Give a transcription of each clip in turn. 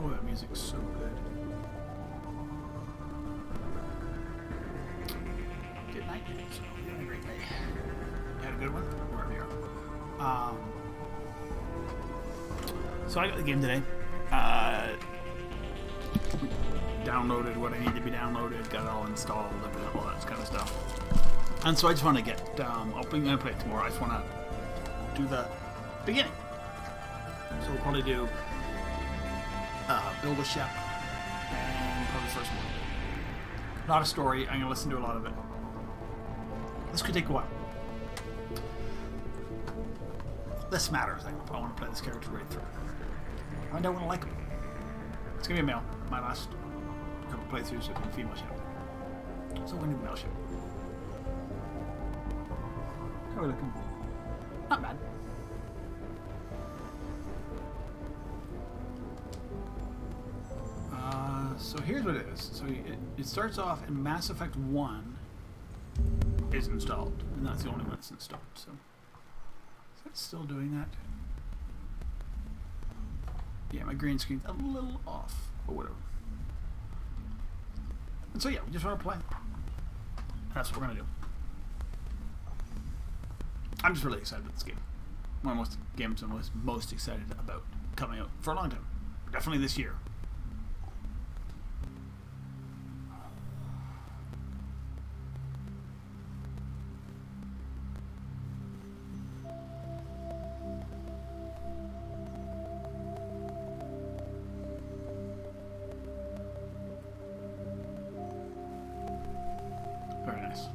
Oh, that music's so good. Good night. So, you had a great night. You had a good one? Wherever you are. So I got the game today. Downloaded what I need to be downloaded, got it all installed, all that kind of stuff. And so I just want to get, I'm going to play it tomorrow. I just want to do the beginning. So we'll probably do build a ship and probably the first one. Not a story. I'm going to listen to a lot of it. This could take a while. This matters. I want to play this character right through. I don't want to like him. It's going to be a male. My last couple playthroughs have been female ship. So we're going to do male ship. How are we looking? Not bad. So here's what it is. So it starts off in Mass Effect 1 is installed. And that's the only one that's installed. So is that still doing that? Yeah, my green screen's a little off. But whatever. And so yeah, we just want to play. That's what we're going to do. I'm just really excited about this game. One of the games I was most excited about coming out for a long time. Definitely this year. Very nice.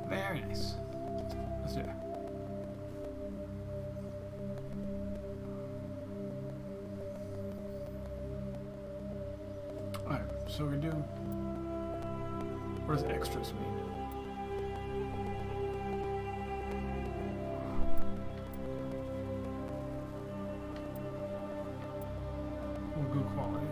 Very nice. Let's do it. Alright, so we're doing. What does extras mean? Well, good quality.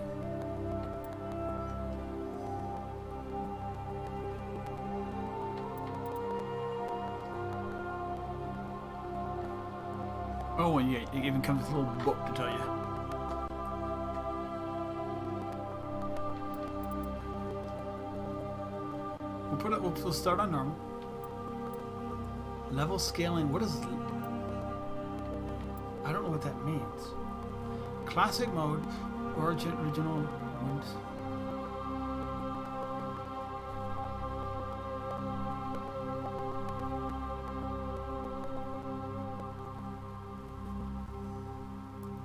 Oh, and yeah, it even comes with a little book to tell you. We'll start on normal. Level scaling. What is? I don't know what that means. Classic mode, original ones.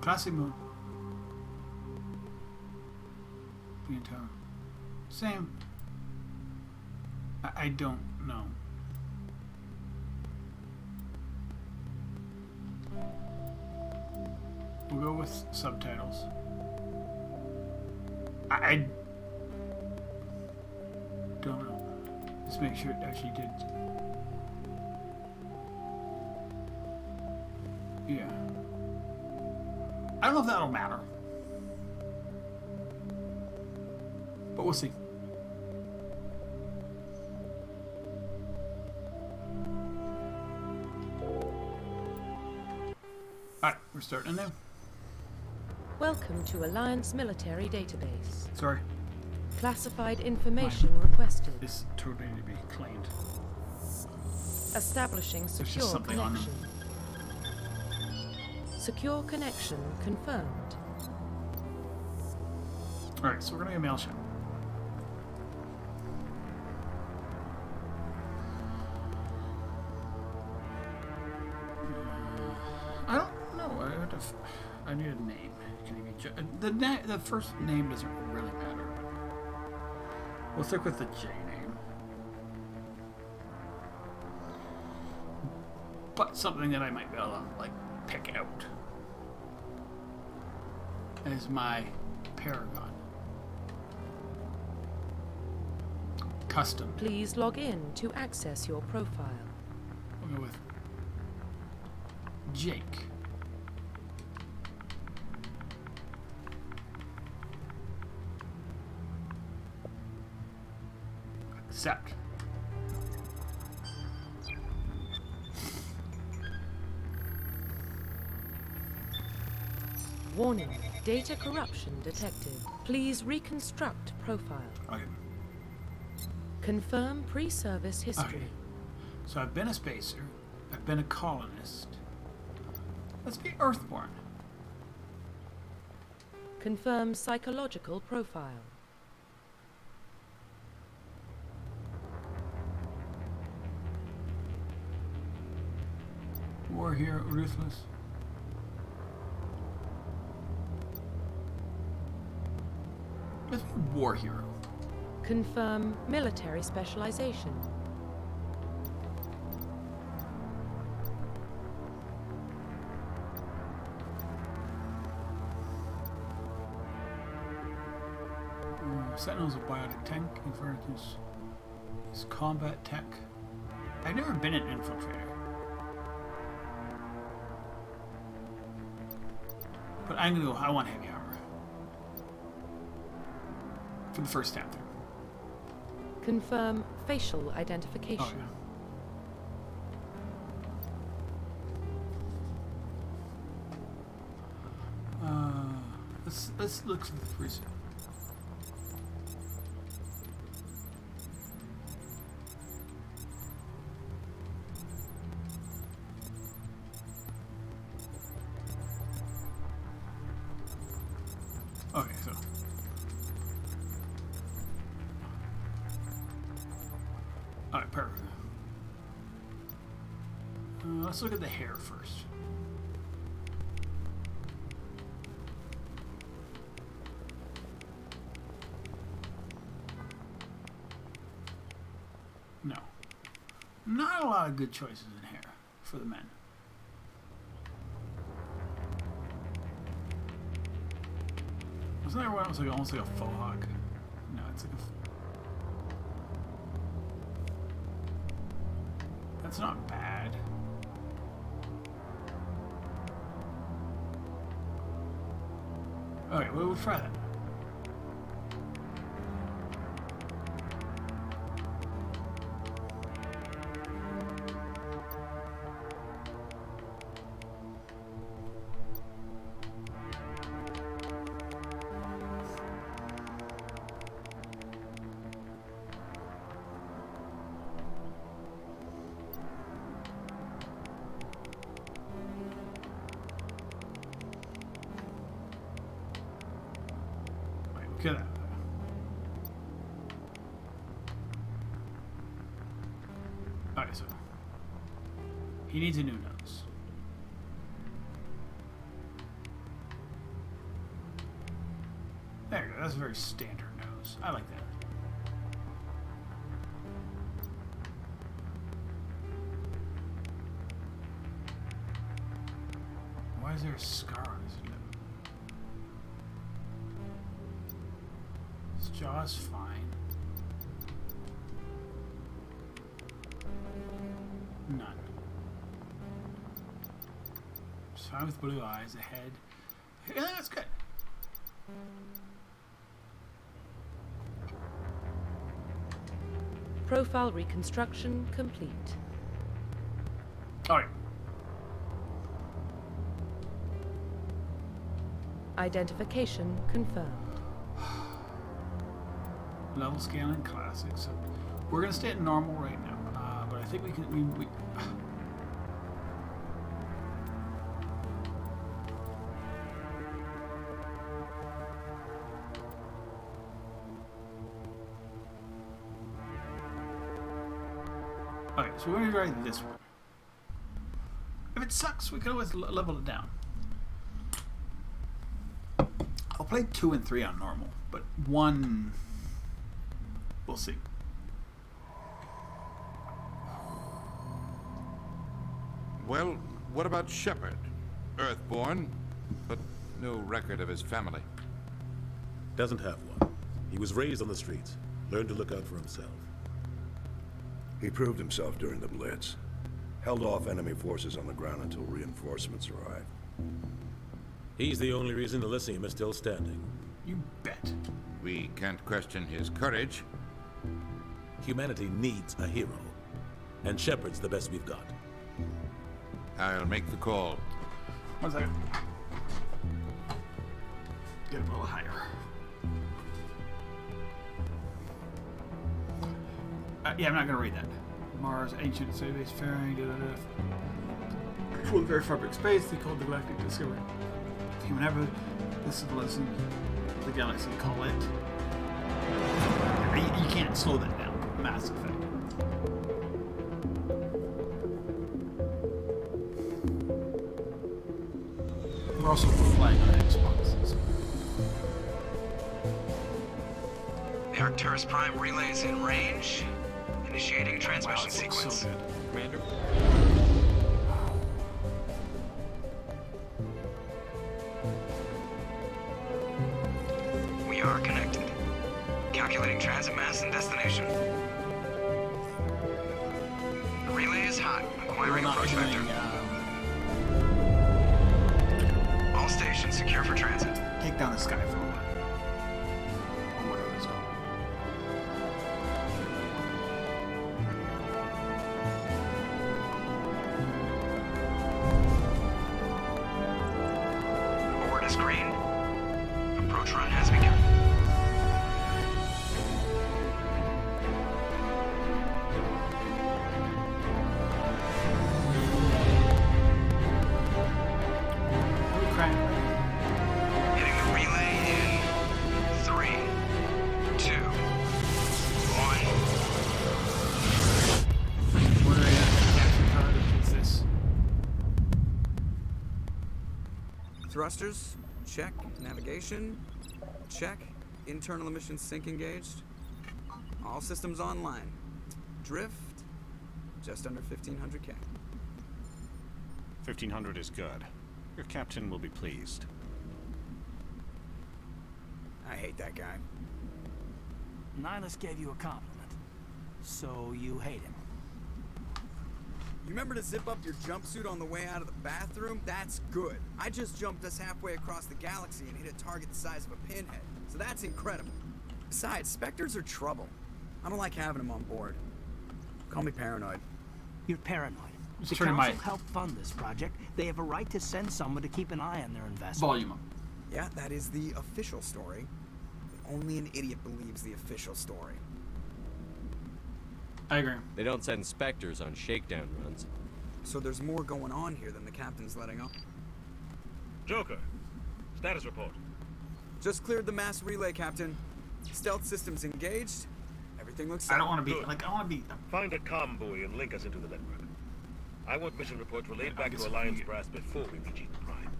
Classic mode. Same. I don't know. We'll go with subtitles. I don't know. Let's make sure it actually did. Yeah. I don't know if that'll matter. But we'll see. Alright, we're starting anew. Welcome to Alliance Military Database. Sorry. Classified information requested. This totally need to be cleaned. Establishing secure connection. Secure connection confirmed. Alright, so we're gonna get a mail ship. I don't know. I need a name. Can you be the first name doesn't really matter. We'll stick with the J name. But something that I might be able to like pick out as my paragon. Custom. Please log in to access your profile. We'll go with Jake. Accept. Warning. Data corruption detected. Please reconstruct profile. Okay. Confirm pre-service history. Okay. So I've been a spacer. I've been a colonist. Let's be Earthborn. Confirm psychological profile. War hero, ruthless. Let's be war hero. Confirm military specialization. Sentinel's a biotic tank. Inference is combat tech. I've never been an infiltrator. But I'm gonna go, I want heavy armor. For the first time through. Confirm facial identification. Oh, yeah. Let's look for the preset. Okay, so alright, perfect. Let's look at the hair first. No. Not a lot of good choices in hair for the men. Wasn't there one that was like almost like a faux hawk? No, it's like a... That's not bad. Okay, we'll try that. Get out. Alright, so he needs a new nose. There you go, that's a very standard nose. I like that. Why is there a scar on his lip? Jaw's fine. None. Just fine with blue eyes, a head. I think that's good. Profile reconstruction complete. Alright. Identification confirmed. Level scaling classic. So we're gonna stay at normal right now, but I think we can. We okay, so we're gonna try this one. If it sucks, we can always level it down. I'll play 2 and 3 on normal, but 1. We'll see. Well, what about Shepard? Earthborn, but no record of his family. Doesn't have one. He was raised on the streets. Learned to look out for himself. He proved himself during the Blitz. Held off enemy forces on the ground until reinforcements arrived. He's the only reason Elysium is still standing. You bet. We can't question his courage. Humanity needs a hero. And Shepard's the best we've got. I'll make the call. 1 second. get a little higher. Yeah, I'm not going to read that. Mars, ancient space faring, full very fabric space, they called the galactic discovery. Human ever, this is the lesson of the galaxy, call it. You can't slow that down. Mass Effect. We're also playing on Xbox. So. The Arcturus Prime relay is in range. Initiating transmission sequence. So good. Commander. We are connected. Calculating transit mass and destination. The relay is hot. Acquiring approach vector. All stations secure for transit. Take down the sky for a while. Or whatever it's called. Board is green. Approach run has begun. Hitting the relay in 3, 2, 1. What area is this? Thrusters, check. Navigation, check. Internal emissions sync engaged. All systems online. Drift, just under 1500K. 1500 is good. Your captain will be pleased. I hate that guy. Nihilus gave you a compliment, so you hate him. You remember to zip up your jumpsuit on the way out of the bathroom? That's good. I just jumped us halfway across the galaxy and hit a target the size of a pinhead, so that's incredible. Besides, Specters are trouble. I don't like having them on board. Call me paranoid. You're paranoid. The turn council my helped fund this project. They have a right to send someone to keep an eye on their investment. Volume up. Yeah, that is the official story. But only an idiot believes the official story. I agree. They don't send Specters on shakedown runs. So there's more going on here than the captain's letting on. Joker, status report. Just cleared the mass relay, Captain. Stealth systems engaged. Everything looks set. I don't want to be Good. like I want to be. Find a comm buoy and link us into the network. I want mission reports relayed back to Alliance brass before we reach Eden Prime.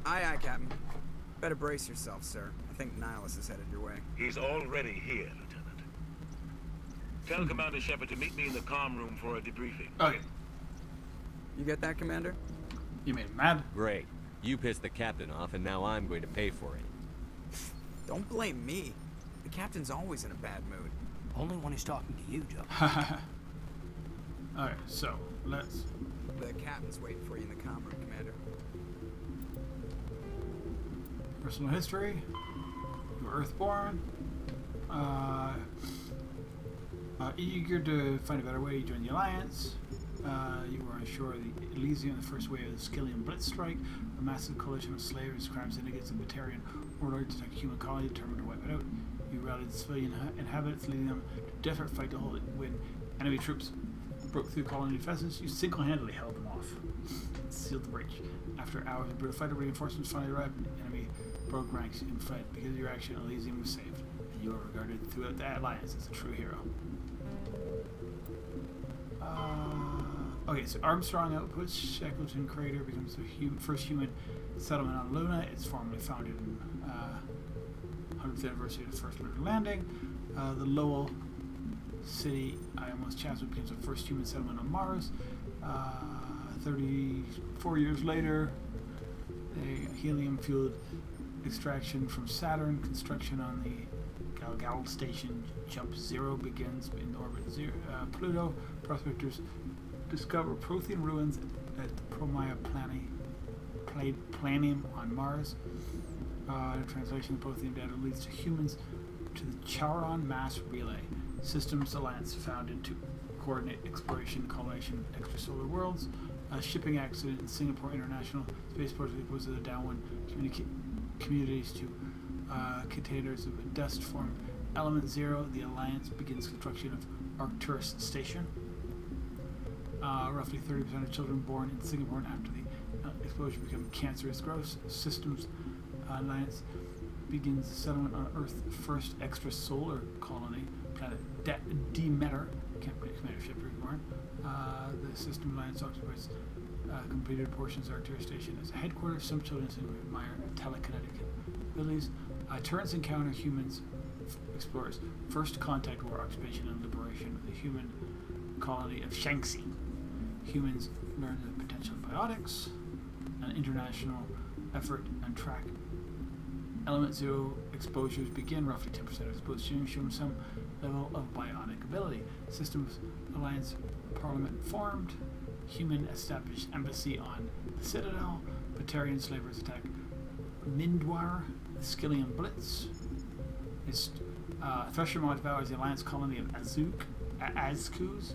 Aye, aye, Captain. Better brace yourself, sir. I think Nihilus is headed your way. He's already here, Lieutenant. Tell Commander Shepard to meet me in the comm room for a debriefing. Okay. You get that, Commander? You made him mad. Great. You pissed the captain off, and now I'm going to pay for it. Don't blame me. The captain's always in a bad mood. Only when he's talking to you, Joe. Alright, so let's. The captain's waiting for you in the comm room, Commander. Personal history. You were Earthborn. Eager to find a better way, you joined the Alliance. You were on shore of the Elysium, the first wave of the Skillian Blitz Strike, a massive coalition of slavers, crime syndicates, and Batarian warlords attacked a human colony determined to wipe it out. You rallied the civilian inhabitants, leading them to a desperate fight to hold it. When enemy troops broke through colony defenses, you single-handedly held them off. Sealed the breach. After hours of brutal fight, reinforcements finally arrived, and the enemy broke ranks in fight. Because of your action, Elysium was saved, and you are regarded throughout the Alliance as a true hero. Okay, so Armstrong outputs. Shackleton Crater becomes the first human settlement on Luna. It's formally founded in 100th anniversary of the first lunar landing. The Lowell City, Iamos Chatsworth, becomes the first human settlement on Mars. 34 years later, a helium-fueled extraction from Saturn. Construction on the Galgal station Jump Zero begins in orbit. Pluto prospectors discover Prothean ruins at the Promaya Planium on Mars. Translation of Prothean data leads to humans to the Charon Mass Relay. Systems Alliance founded to coordinate exploration, colonization, extrasolar worlds. A shipping accident in Singapore International Spaceport was a downwind communities to containers of dust form Element 0. The Alliance begins construction of Arcturus Station. Roughly 30% of children born in Singapore after the explosion become cancerous growth. Systems Alliance begins settlement on Earth's first extrasolar colony, planet Demeter. Commander Ship reborn. The System Alliance occupies completed portions of Arcturus Station as a headquarters. Some children admire telekinetic abilities. Turrets encounter humans, explorers. First contact war, occupation and liberation of the human colony of Shanxi. Humans learn the potential of biotics. An international effort and track. Element 0 exposures begin. Roughly 10% of exposures showing some level of biotic ability. Systems Alliance Parliament formed. Human established embassy on the Citadel. Batarian slavers attack Mindwar. The Skillian Blitz. Thresher mod devours the Alliance colony of Azkus.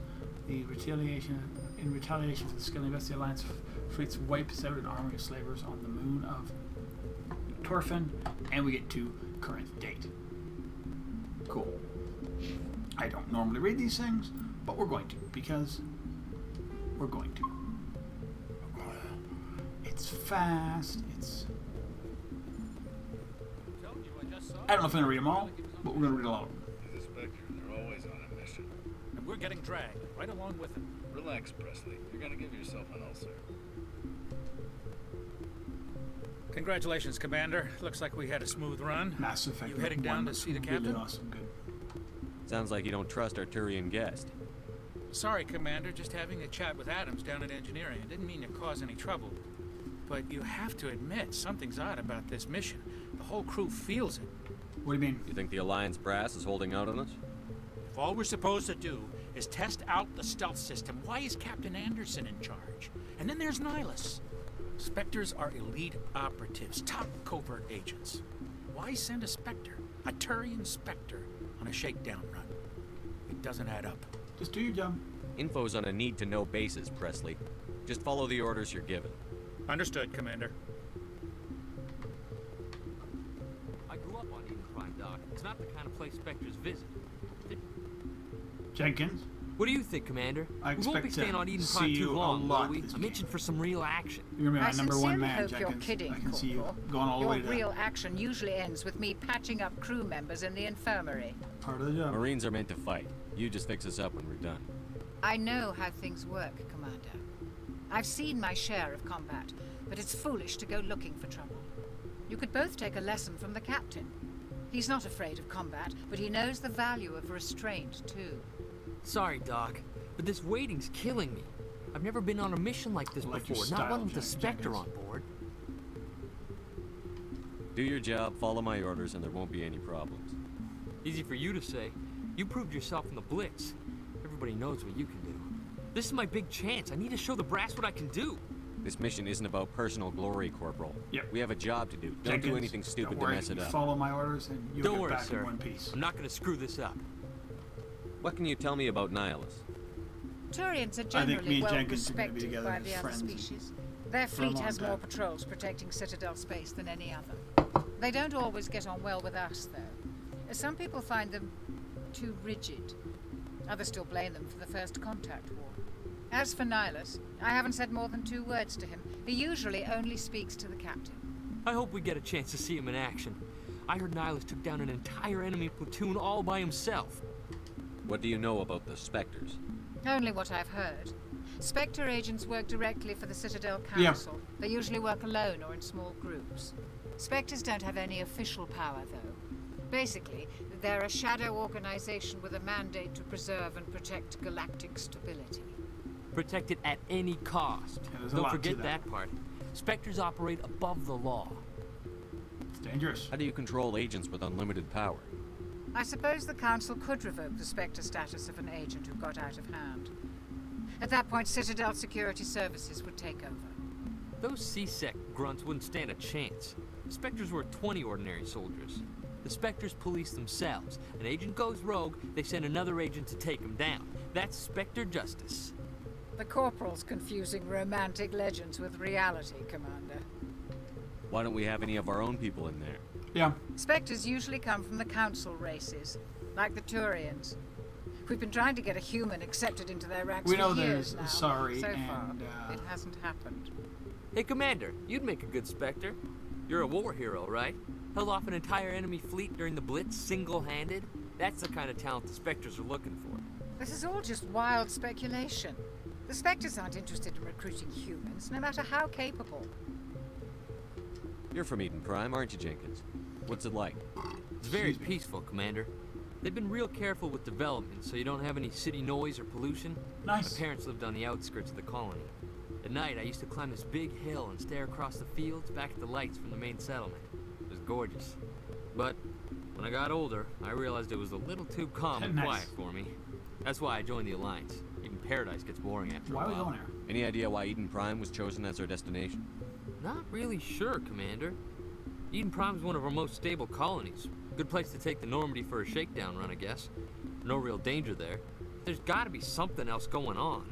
In retaliation for the Skillian Blitz, the Alliance fleets wipes out an army of slavers on the moon of Torfin, and we get to current date. Cool. I don't normally read these things, but we're going to, because we're going to. It's fast, it's... I don't know if I'm going to read them all, but we're going to read a lot of them. He's a Spectre. They're always on a mission. And we're getting dragged right along with them. Relax, Presley. You're going to give yourself an ulcer. Congratulations, Commander. Looks like we had a smooth run. Mass Effect. You heading down to see the captain? Really awesome, good. Sounds like you don't trust our Turian guest. Sorry, Commander. Just having a chat with Adams down at engineering. I didn't mean to cause any trouble. But you have to admit, something's odd about this mission. The whole crew feels it. What do you mean? You think the Alliance brass is holding out on us? If all we're supposed to do is test out the stealth system, why is Captain Anderson in charge? And then there's Nihilus. Specters are elite operatives, top covert agents. Why send a Spectre, a Turian Spectre, on a shakedown run? It doesn't add up. Just do your job. Info's on a need-to-know basis, Presley. Just follow the orders you're given. Understood, Commander. I grew up on Eden Prime, Doc. It's not the kind of place Spectres visit. Jenkins? What do you think, Commander? I we won't be staying on Eden Prime too long, will we? I'm itching for some real action. You're gonna be my number one man, hope Jenkins. You're kidding, I can see you Corporal. going all the way to Your real action usually ends with me patching up crew members in the infirmary. Part of the job. Marines are meant to fight. You just fix us up when we're done. I know how things work, Commander. I've seen my share of combat, but it's foolish to go looking for trouble. You could both take a lesson from the captain. He's not afraid of combat, but he knows the value of restraint, too. Sorry, Doc, but this waiting's killing me. I've never been on a mission like this before, not one with a Spectre on board. Do your job, follow my orders, and there won't be any problems. Easy for you to say. You proved yourself in the Blitz. Everybody knows what you can do. This is my big chance. I need to show the brass what I can do. This mission isn't about personal glory, Corporal. Yep. We have a job to do. Don't Jenkins, do anything stupid to mess it up. Follow my orders and you'll Don't get worry, back sir. in one piece. I'm not going to screw this up. What can you tell me about Nihilus? Turians are me generally and well Jenkins are gonna be respected together by as the other friends species. Their for a fleet long has more time. patrols protecting Citadel space than any other. They don't always get on well with us, though. Some people find them too rigid. Others still blame them for the First Contact War. As for Nihilus, I haven't said more than 2 words to him. He usually only speaks to the captain. I hope we get a chance to see him in action. I heard Nihilus took down an entire enemy platoon all by himself. What do you know about the Specters? Only what I've heard. Spectre agents work directly for the Citadel Council. Yeah. They usually work alone or in small groups. Spectres don't have any official power, though. Basically, they're a shadow organization with a mandate to preserve and protect galactic stability. Protect it at any cost. Yeah, there's a Don't lot to forget that. that part. Spectres operate above the law. It's dangerous. How do you control agents with unlimited power? I suppose the Council could revoke the Spectre status of an agent who got out of hand. At that point, Citadel Security Services would take over. Those C-Sec grunts wouldn't stand a chance. The Spectres were 20 ordinary soldiers. The Spectres police themselves. An agent goes rogue, they send another agent to take him down. That's Spectre justice. The Corporal's confusing romantic legends with reality, Commander. Why don't we have any of our own people in there? Yeah. Spectres usually come from the council races, like the Turians. We've been trying to get a human accepted into their ranks We know for years there's now. sorry So and far, it hasn't happened. Hey, Commander, you'd make a good Spectre. You're a war hero, right? Held off an entire enemy fleet during the Blitz single-handed? That's the kind of talent the Spectres are looking for. This is all just wild speculation. The Spectres aren't interested in recruiting humans, no matter how capable. You're from Eden Prime, aren't you, Jenkins? What's it like? It's very peaceful, Commander. They've been real careful with development, so you don't have any city noise or pollution. Nice. My parents lived on the outskirts of the colony. At night, I used to climb this big hill and stare across the fields back at the lights from the main settlement. It was gorgeous. But when I got older, I realized it was a little too calm and Nice. quiet for me. That's why I joined the Alliance. Even Paradise gets boring after Why a are we while. going there? Any idea why Eden Prime was chosen as our destination? Not really sure, Commander. Eden Prime's one of our most stable colonies. Good place to take the Normandy for a shakedown run, I guess. No real danger there. There's gotta be something else going on.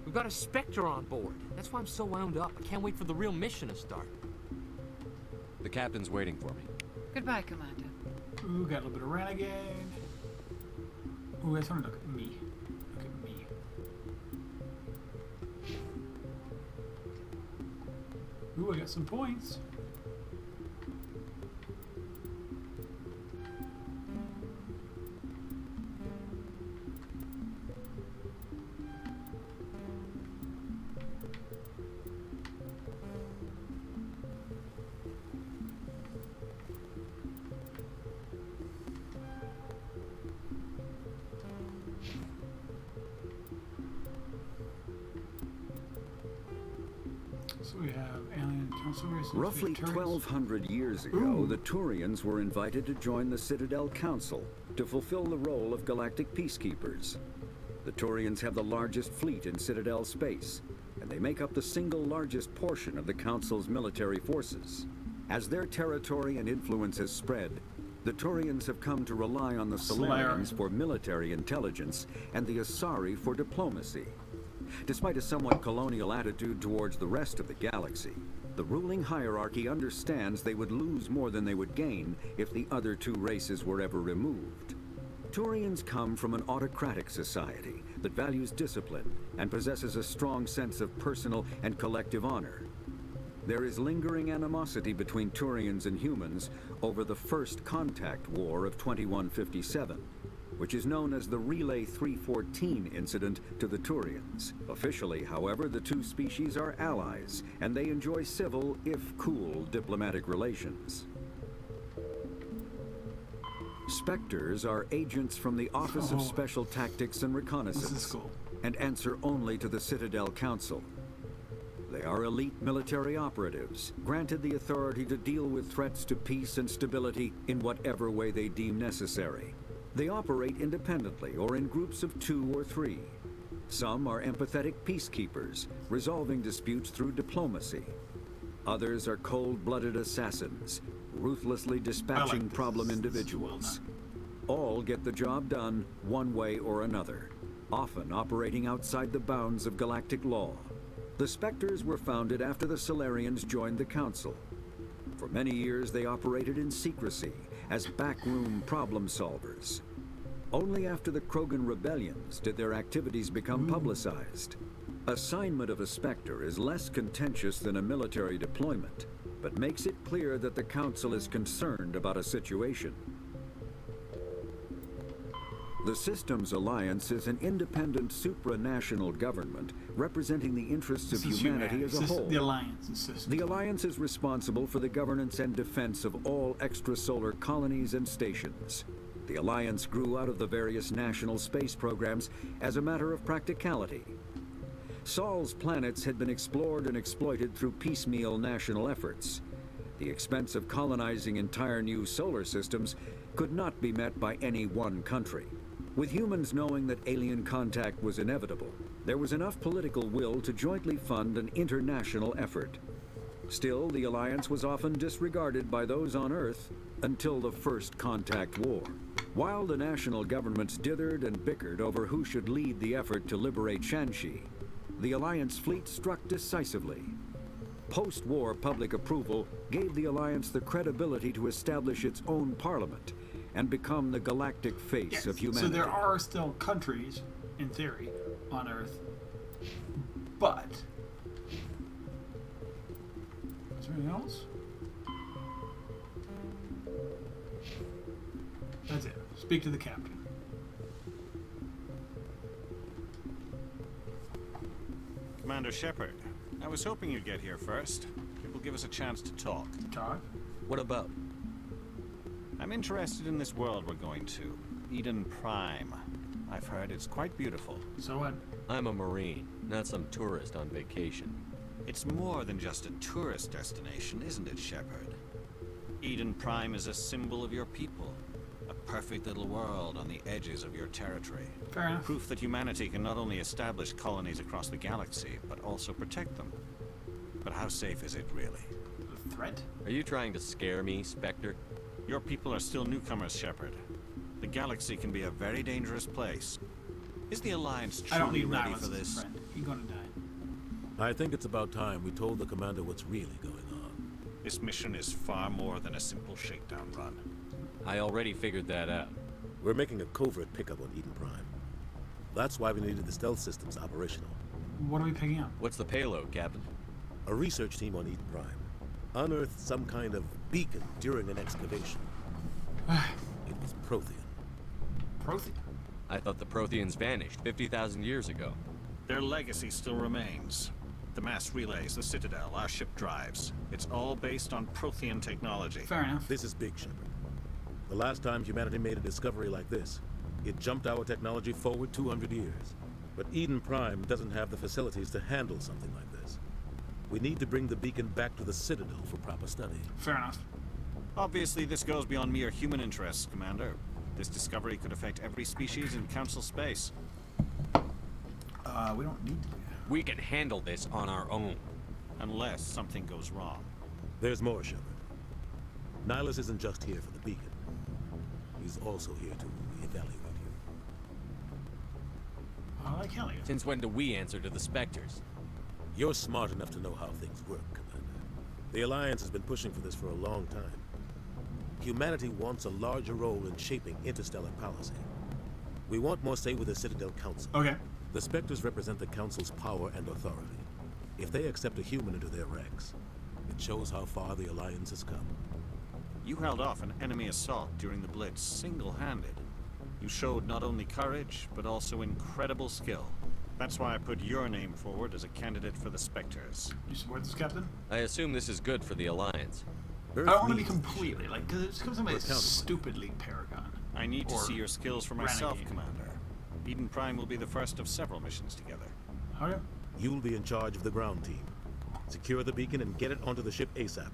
We've got a Spectre on board. That's why I'm so wound up. I can't wait for the real mission to start. The captain's waiting for me. Goodbye, Commander. Ooh, got a little bit of renegade. Ooh, I just want to look at me. Look at me. Ooh, I got some points. So we have alien council races. Roughly we have turrets. 1,200 years ago, Ooh. the Turians were invited to join the Citadel Council to fulfill the role of galactic peacekeepers. The Turians have the largest fleet in Citadel space, and they make up the single largest portion of the Council's military forces. As their territory and influence has spread, the Turians have come to rely on the Solarians for military intelligence and the Asari for diplomacy. Despite a somewhat colonial attitude towards the rest of the galaxy, the ruling hierarchy understands they would lose more than they would gain if the other two races were ever removed. Turians come from an autocratic society that values discipline and possesses a strong sense of personal and collective honor. There is lingering animosity between Turians and humans over the First Contact War of 2157, which is known as the Relay 314 incident to the Turians. Officially, however, the two species are allies, and they enjoy civil, if cool, diplomatic relations. Specters are agents from the Office of Special Tactics and Reconnaissance, and answer only to the Citadel Council. They are elite military operatives, granted the authority to deal with threats to peace and stability in whatever way they deem necessary. They operate independently or in groups of 2 or 3. Some are empathetic peacekeepers, resolving disputes through diplomacy. Others are cold-blooded assassins, ruthlessly dispatching problem individuals. All get the job done one way or another, often operating outside the bounds of galactic law. The Specters were founded after the Solarians joined the Council. For many years they operated in secrecy as backroom problem solvers. Only after the Krogan rebellions did their activities become publicized. Assignment of a Spectre is less contentious than a military deployment, but makes it clear that the Council is concerned about a situation. The Systems Alliance is an independent supranational government representing the interests of humanity as a whole. The Alliance is systems. The Alliance is responsible for the governance and defense of all extrasolar colonies and stations. The Alliance grew out of the various national space programs as a matter of practicality. Sol's planets had been explored and exploited through piecemeal national efforts. The expense of colonizing entire new solar systems could not be met by any one country. With humans knowing that alien contact was inevitable, there was enough political will to jointly fund an international effort. Still, the Alliance was often disregarded by those on Earth until the First Contact War. While the national governments dithered and bickered over who should lead the effort to liberate Shanxi, the Alliance fleet struck decisively. Post-war public approval gave the Alliance the credibility to establish its own parliament and become the galactic face of humanity. So there are still countries, in theory, on Earth, but... Is there anything else? That's it. Speak to the captain. Commander Shepard, I was hoping you'd get here first. It will give us a chance to talk. Talk? What about? I'm interested in this world we're going to. Eden Prime. I've heard it's quite beautiful. So what? I'm a Marine, not some tourist on vacation. It's more than just a tourist destination, isn't it, Shepard? Eden Prime is a symbol of your people. A perfect little world on the edges of your territory. Fair enough. Proof that humanity can not only establish colonies across the galaxy, but also protect them. But how safe is it, really? A threat? Are you trying to scare me, Spectre? Your people are still newcomers, Shepard. The galaxy can be a very dangerous place. Is the Alliance truly ready for this? He's gonna die. I think it's about time we told the commander what's really going on. This mission is far more than a simple shakedown run. I already figured that out. We're making a covert pickup on Eden Prime. That's why we needed the stealth systems operational. What are we picking up? What's the payload, Captain? A research team on Eden Prime unearthed some kind of beacon during an excavation. It was Prothean. Prothean? I thought the Protheans vanished 50,000 years ago. Their legacy still remains. The mass relays, the Citadel, our ship drives. It's all based on Prothean technology. Fair enough. This is big, Shepard. The last time humanity made a discovery like this, it jumped our technology forward 200 years. But Eden Prime doesn't have the facilities to handle something like this. We need to bring the beacon back to the Citadel for proper study. Fair enough. Obviously, this goes beyond mere human interests, Commander. This discovery could affect every species in Council space. We don't need to do that. We can handle this on our own. Unless something goes wrong. There's more, Shepard. Nihilus isn't just here for the beacon. He's also here to evaluate you. I like Elliot. Since when do we answer to the Specters? You're smart enough to know how things work, Commander. The Alliance has been pushing for this for a long time. Humanity wants a larger role in shaping interstellar policy. We want more say with the Citadel Council. Okay. The Specters represent the Council's power and authority. If they accept a human into their ranks, it shows how far the Alliance has come. You held off an enemy assault during the Blitz single-handed. You showed not only courage, but also incredible skill. That's why I put your name forward as a candidate for the Specters. You support this, Captain? I assume this is good for the Alliance. I don't want to be completely, like, because it comes to me stupidly Paragon. I need to see your skills for myself, Renegade. Commander. Eden Prime will be the first of several missions together. Okay. You'll be in charge of the ground team. Secure the beacon and get it onto the ship ASAP.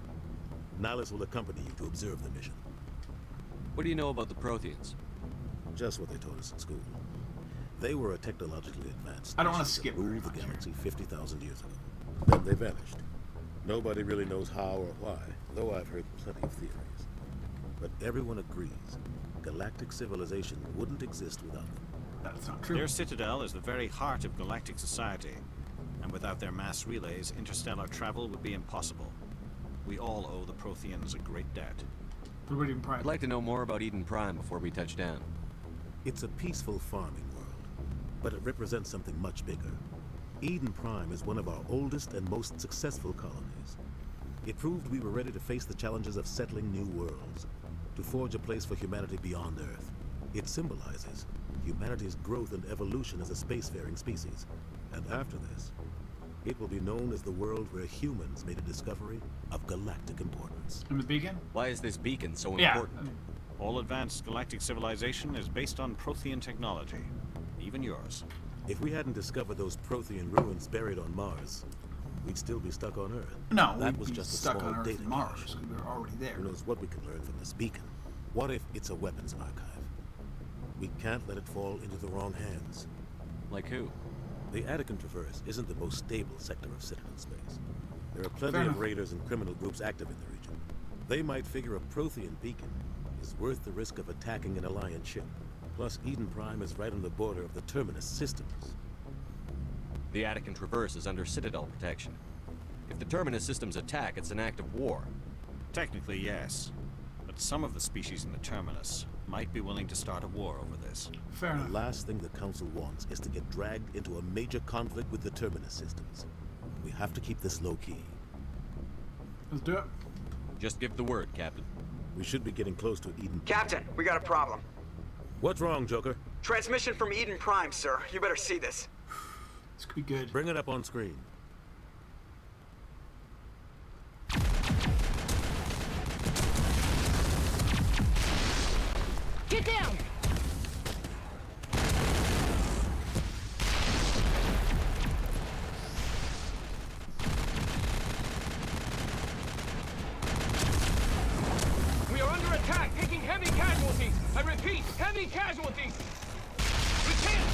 Nihilus will accompany you to observe the mission. What do you know about the Protheans? Just what they taught us in school. They were a technologically advanced I don't want to species skip that very ruled much the here. galaxy 50,000 years ago. Then they vanished. Nobody really knows how or why, though I've heard plenty of theories. But everyone agrees galactic civilization wouldn't exist without them. That's not true. Their Citadel is the very heart of galactic society, and without their mass relays, interstellar travel would be impossible. We all owe the Protheans a great debt. What about Eden Prime? I'd like to know more about Eden Prime before we touch down. It's a peaceful farming world, but it represents something much bigger. Eden Prime is one of our oldest and most successful colonies. It proved we were ready to face the challenges of settling new worlds, to forge a place for humanity beyond Earth. It symbolizes humanity's growth and evolution as a spacefaring species. And after this, it will be known as the world where humans made a discovery of galactic importance. And the beacon? Why is this beacon so Yeah. important? All advanced galactic civilization is based on Prothean technology, even yours. If we hadn't discovered those Prothean ruins buried on Mars, we'd still be stuck on Earth. No, that we'd was be just a stuck small on Earth data and Mars, cache. 'cause we were already there. Who knows what we can learn from this beacon? What if it's a weapons archive? We can't let it fall into the wrong hands. Like who? The Attican Traverse isn't the most stable sector of Citadel space. There are plenty Fair of enough. raiders and criminal groups active in the region. They might figure a Prothean beacon is worth the risk of attacking an Alliance ship. Plus, Eden Prime is right on the border of the Terminus systems. The Attican Traverse is under Citadel protection. If the Terminus systems attack, it's an act of war. Technically, yes. But some of the species in the Terminus might be willing to start a war over this. Fair enough. The last thing the Council wants is to get dragged into a major conflict with the Terminus systems. We have to keep this low-key. Let's do it. Just give the word, Captain. We should be getting close to Eden. Captain, we got a problem. What's wrong, Joker? Transmission from Eden Prime, sir. You better see this. This could be good. Bring it up on screen. Get down! We are under attack, taking heavy casualties. I repeat, heavy casualties. We can't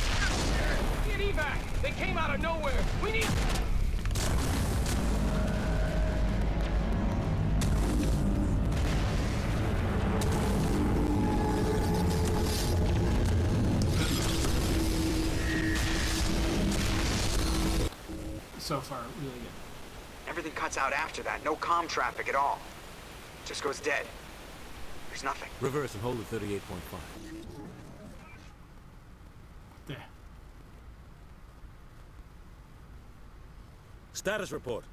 get evac. They came out of nowhere. We need. So far, really good. Everything cuts out after that. No comm traffic at all. Just goes dead. There's nothing. Reverse and hold at 38.5. There. Status report.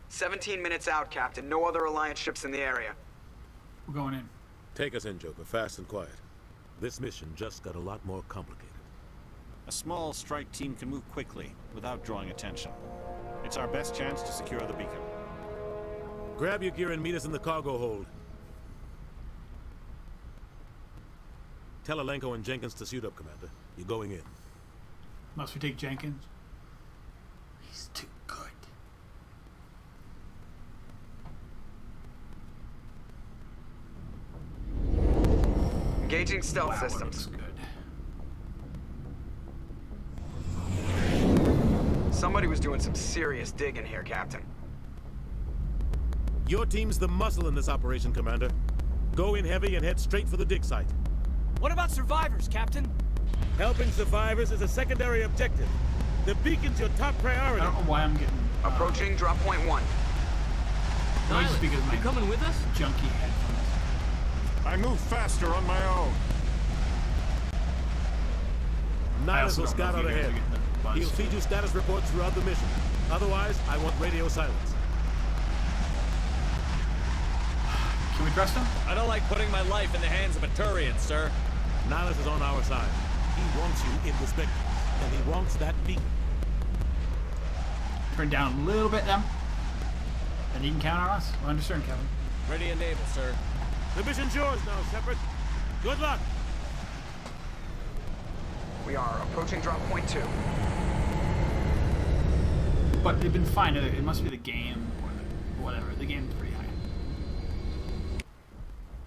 17 minutes out, Captain. No other Alliance ships in the area. We're going in. Take us in, Joker, fast and quiet. This mission just got a lot more complicated. A small strike team can move quickly, without drawing attention. It's our best chance to secure the beacon. Grab your gear and meet us in the cargo hold. Tell Alenko and Jenkins to suit up, Commander. You're going in. Must we take Jenkins? He's too good. Engaging stealth Wow, systems. That looks good. Somebody was doing some serious digging here, Captain. Your team's the muscle in this operation, Commander. Go in heavy and head straight for the dig site. What about survivors, Captain? Helping survivors is a secondary objective. The beacon's your top I priority. don't know why I'm getting Approaching drop point 1. noise because of my You coming with us? junky headphones. I move faster on my own. I Nihilus also will don't know scout if out you guys ahead. are getting the buzz. He'll feed you status reports throughout the mission. Otherwise, I want radio silence. Can we trust him? I don't like putting my life in the hands of a Turian, sir. Nihilus is on our side. He wants you in the Specters, and he wants that beacon. Turn down a little bit, then. And you can count on us. We understand, Kevin. Ready and able, sir. The mission's yours now, Shepard. Good luck. We are approaching drop point 2. But they've been fine. It must be the game or whatever. The game's pretty high.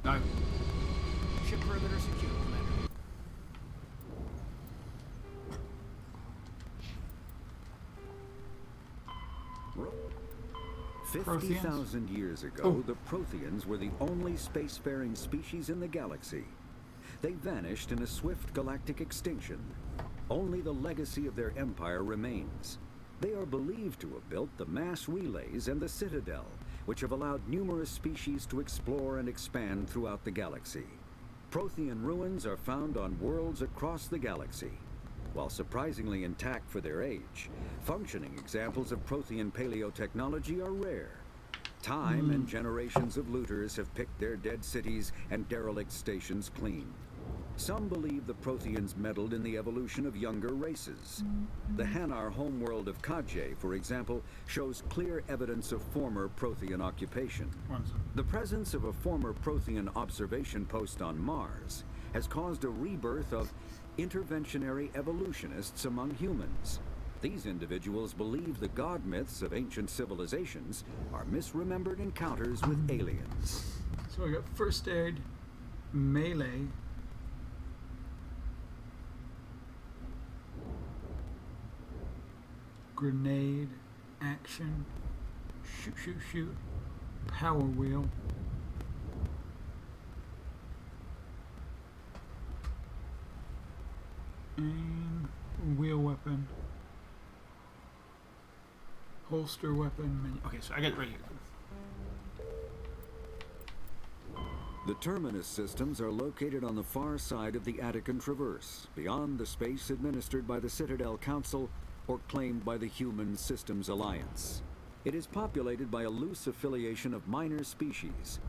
No. Ship perimeter secure, Commander. Protheans? 50,000 years ago, the Protheans were the only spacefaring species in the galaxy. They vanished in a swift galactic extinction. Only the legacy of their empire remains. They are believed to have built the mass relays and the Citadel, which have allowed numerous species to explore and expand throughout the galaxy. Prothean ruins are found on worlds across the galaxy. While surprisingly intact for their age, functioning examples of Prothean paleotechnology are rare. Time and generations of looters have picked their dead cities and derelict stations clean. Some believe the Protheans meddled in the evolution of younger races. The Hanar homeworld of Kajay, for example, shows clear evidence of former Prothean occupation. The presence of a former Prothean observation post on Mars has caused a rebirth of interventionary evolutionists among humans. These individuals believe the god myths of ancient civilizations are misremembered encounters with aliens. So we got first aid, melee, grenade, action, shoot, shoot, shoot, power wheel. And wheel weapon. Holster weapon menu. Okay, so I got it right here. The terminus systems are located on the far side of the Attican Traverse, beyond the space administered by the Citadel Council or claimed by the Human Systems Alliance. It is populated by a loose affiliation of minor species,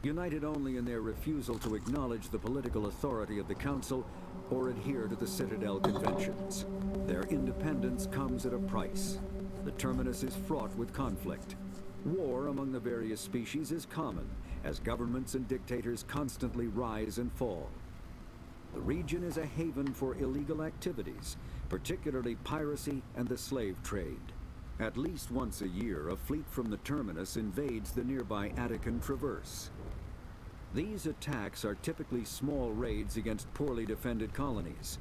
united only in their refusal to acknowledge the political authority of the Council or adhere to the Citadel conventions. Their independence comes at a price. The terminus is fraught with conflict. War among the various species is common, as governments and dictators constantly rise and fall. The region is a haven for illegal activities, particularly piracy and the slave trade. At least once a year, a fleet from the terminus invades the nearby Attican Traverse. These attacks are typically small raids against poorly defended colonies.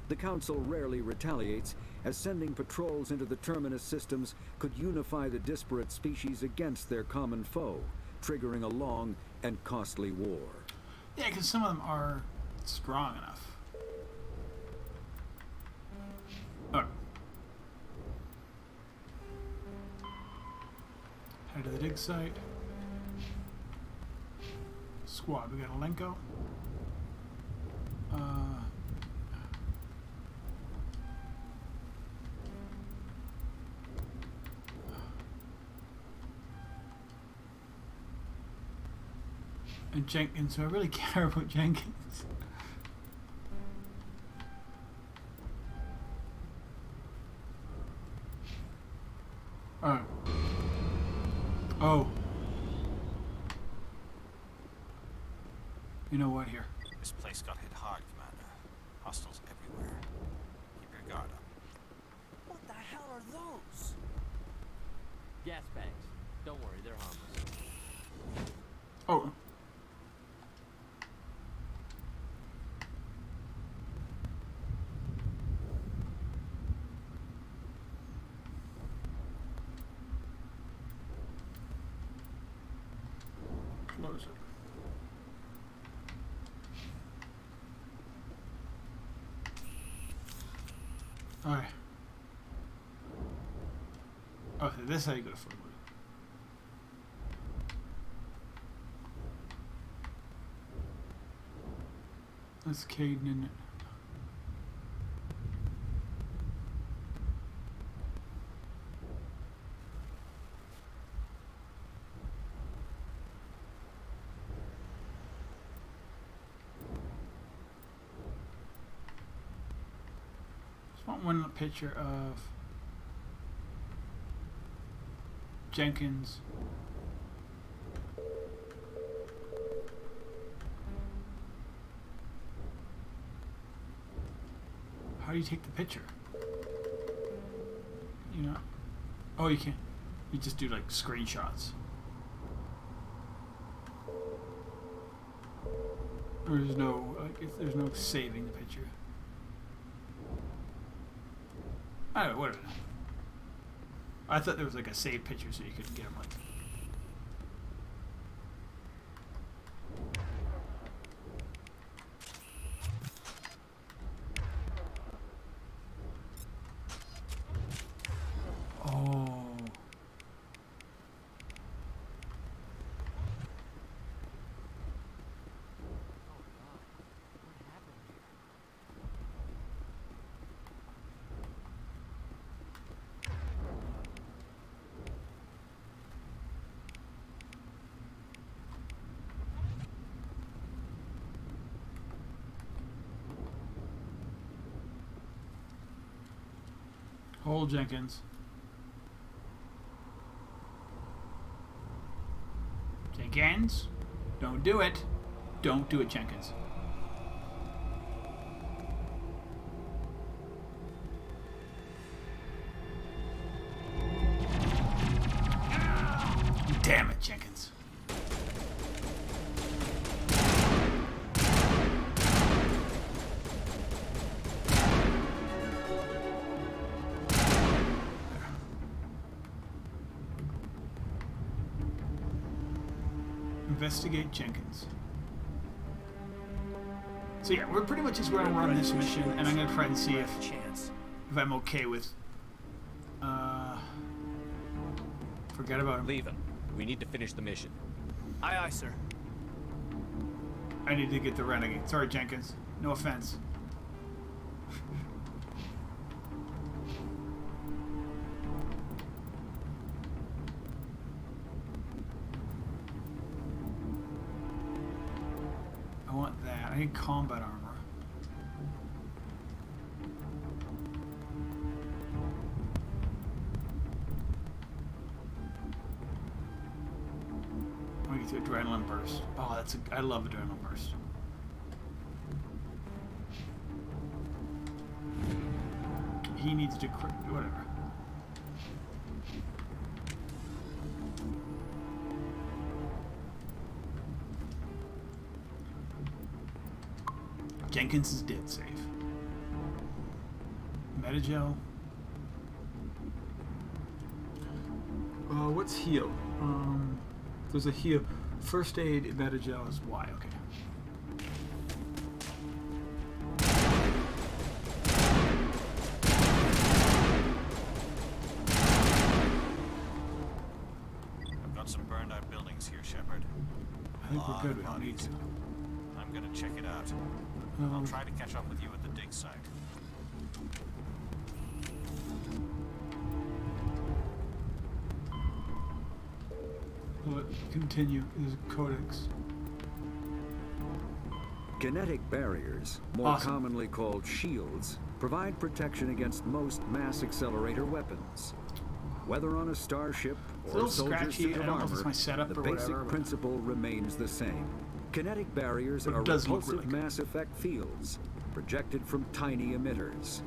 The Council rarely retaliates, as sending patrols into the terminus systems could unify the disparate species against their common foe, triggering a long and costly war. Yeah, because some of them are strong enough. Alright. Head to the dig site. Squad, we got a Lenko. And Jenkins, so I really care about Jenkins. Oh. Oh. You know what here? This place got hit hard, Commander. Hostiles everywhere. Keep your guard up. What the hell are those? Gas bags. Don't worry, they're harmless. Oh. Close it. Alright. Okay, this is how you go to Fort Wood. That's Caden, isn't it? Just want one picture of Jenkins. How do you take the picture? You know? Oh, you can't. You just do like screenshots. There's no, there's no saving the picture. I don't know, whatever. I thought there was like a save picture so you could get them like. Hold Jenkins. Jenkins? Don't do it. Don't do it, Jenkins. Damn it, Jenkins. Investigate Jenkins. So yeah, we're pretty much just going to run this mission, and I'm going to try and see if I'm okay with Forget about him. Leave him. We need to finish the mission. Aye, aye, sir. I need to get the renegade. Sorry, Jenkins. No offense. I want that. I need combat armor. I get to adrenaline burst. Oh, that's I love adrenaline burst. He needs to whatever. Jenkins is dead safe. Metagel. What's heal? There's a heal. First aid, Metagel is Y. Okay. I've got some burned out buildings here, Shepard. I think we're good. We don't need to. I'm gonna check it out. I'll try to catch up with you at the dig site. Continue. There's a codex. Kinetic barriers, more commonly called shields, provide protection against most mass accelerator weapons. Whether on a starship or a soldier's suit of armor, the basic principle remains the same. Kinetic barriers are repulsive mass effect fields, projected from tiny emitters.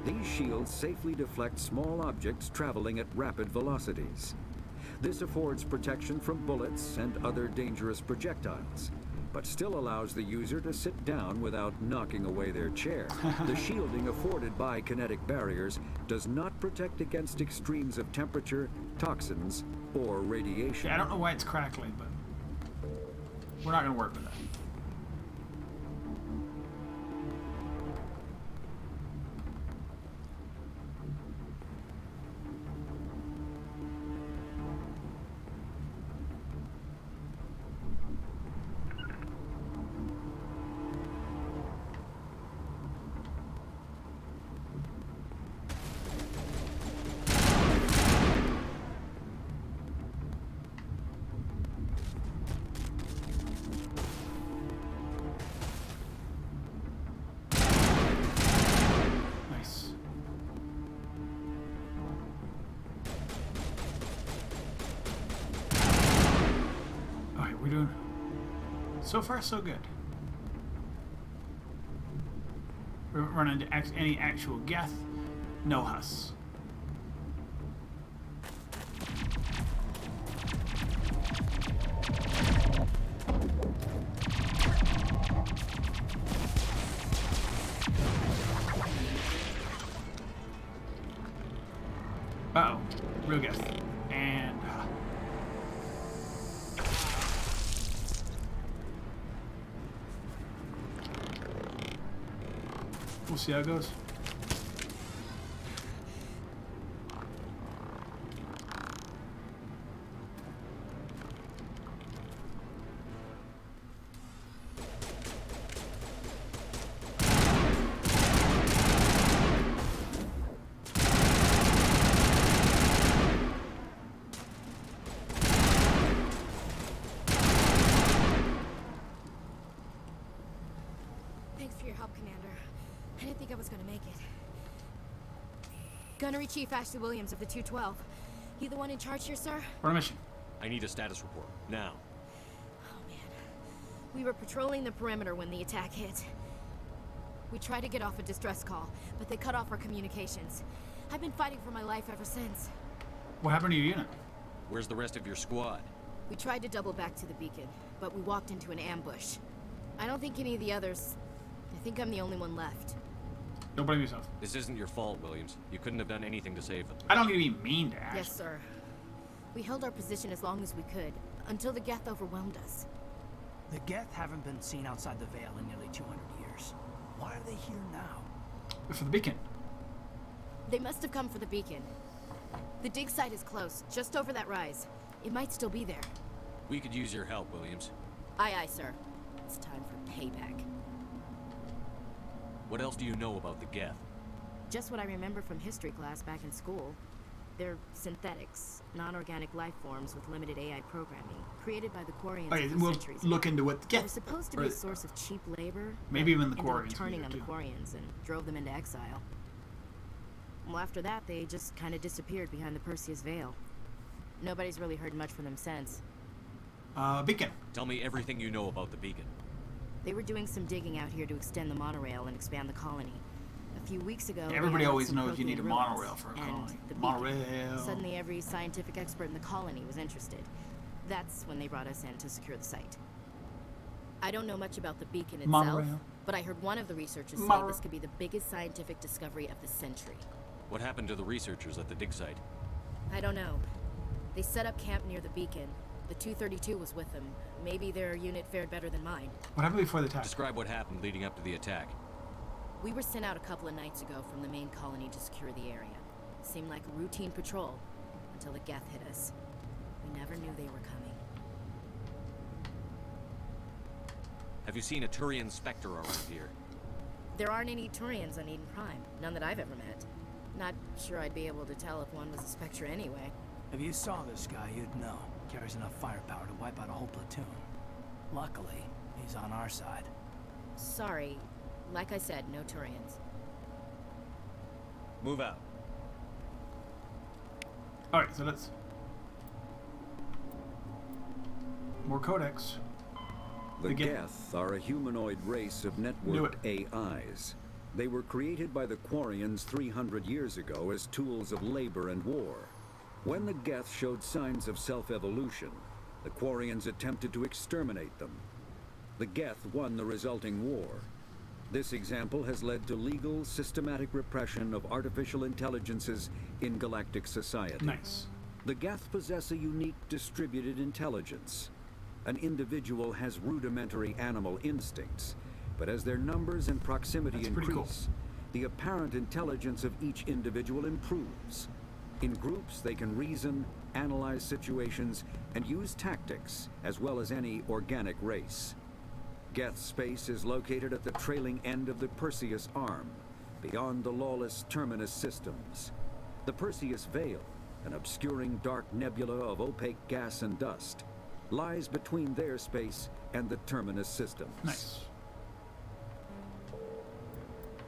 These shields safely deflect small objects traveling at rapid velocities. This affords protection from bullets and other dangerous projectiles, but still allows the user to sit down without knocking away their chair. The shielding afforded by kinetic barriers does not protect against extremes of temperature, toxins, or radiation. Yeah, I don't know why it's crackling, but we're not going to work with that. So far, so good. We haven't run into any actual Geth. No Hus. Uh-oh. Real Geth. And... we'll see how it goes. Thanks for your help, Commander. I didn't think I was gonna make it. Gunnery Chief Ashley Williams of the 212. You the one in charge here, sir? On a mission. I need a status report, now. Oh, man. We were patrolling the perimeter when the attack hit. We tried to get off a distress call, but they cut off our communications. I've been fighting for my life ever since. What happened to your unit? Where's the rest of your squad? We tried to double back to the beacon, but we walked into an ambush. I don't think any of the others... I think I'm the only one left. Don't blame yourself. This isn't your fault, Williams. You couldn't have done anything to save them. I don't mean to be mean to Ash. Yes, sir. We held our position as long as we could, until the Geth overwhelmed us. The Geth haven't been seen outside the Veil in nearly 200 years. Why are they here now? For the beacon. They must have come for the beacon. The dig site is close, just over that rise. It might still be there. We could use your help, Williams. Aye, aye, sir. It's time for payback. What else do you know about the Geth? Just what I remember from history class back in school. They're synthetics, non-organic life forms with limited AI programming, created by the Quarians Okay, a few we'll centuries look ago. into what the They were Geth... supposed to be a source of cheap labor. Maybe even the ended up Quarians turning do on too. the Quarians and drove them into exile. Well, after that, they just kind of disappeared behind the Perseus Veil. Nobody's really heard much from them since. Beacon. Tell me everything you know about the beacon. They were doing some digging out here to extend the monorail and expand the colony. A few weeks ago, Everybody they had always some knows you need a Prothean ruins, monorail for a and colony. the beacon. Monorail. Suddenly, every scientific expert in the colony was interested. That's when they brought us in to secure the site. I don't know much about the beacon itself, Monorail. but I heard one of the researchers say Monorail. this could be the biggest scientific discovery of the century. What happened to the researchers at the dig site? I don't know. They set up camp near the beacon. The 232 was with them. Maybe their unit fared better than mine. What happened before the attack? Describe what happened leading up to the attack. We were sent out a couple of nights ago from the main colony to secure the area. Seemed like a routine patrol until the Geth hit us. We never knew they were coming. Have you seen a Turian Spectre around here? There aren't any Turians on Eden Prime. None that I've ever met. Not sure I'd be able to tell if one was a Spectre anyway. If you saw this guy, you'd know. Carries enough firepower to wipe out a whole platoon. Luckily, he's on our side. Sorry. Like I said, no Turians. Move out. Alright, so let's... More codex. The Geth are a humanoid race of networked AIs. They were created by the Quarians 300 years ago as tools of labor and war. When the Geth showed signs of self-evolution, the Quarians attempted to exterminate them. The Geth won the resulting war. This example has led to legal, systematic repression of artificial intelligences in galactic society. Nice. The Geth possess a unique distributed intelligence. An individual has rudimentary animal instincts, but as their numbers and proximity increase, the apparent intelligence of each individual improves. In groups, they can reason, analyze situations, and use tactics, as well as any organic race. Geth space is located at the trailing end of the Perseus arm, beyond the lawless Terminus systems. The Perseus Veil, an obscuring dark nebula of opaque gas and dust, lies between their space and the Terminus systems. Nice.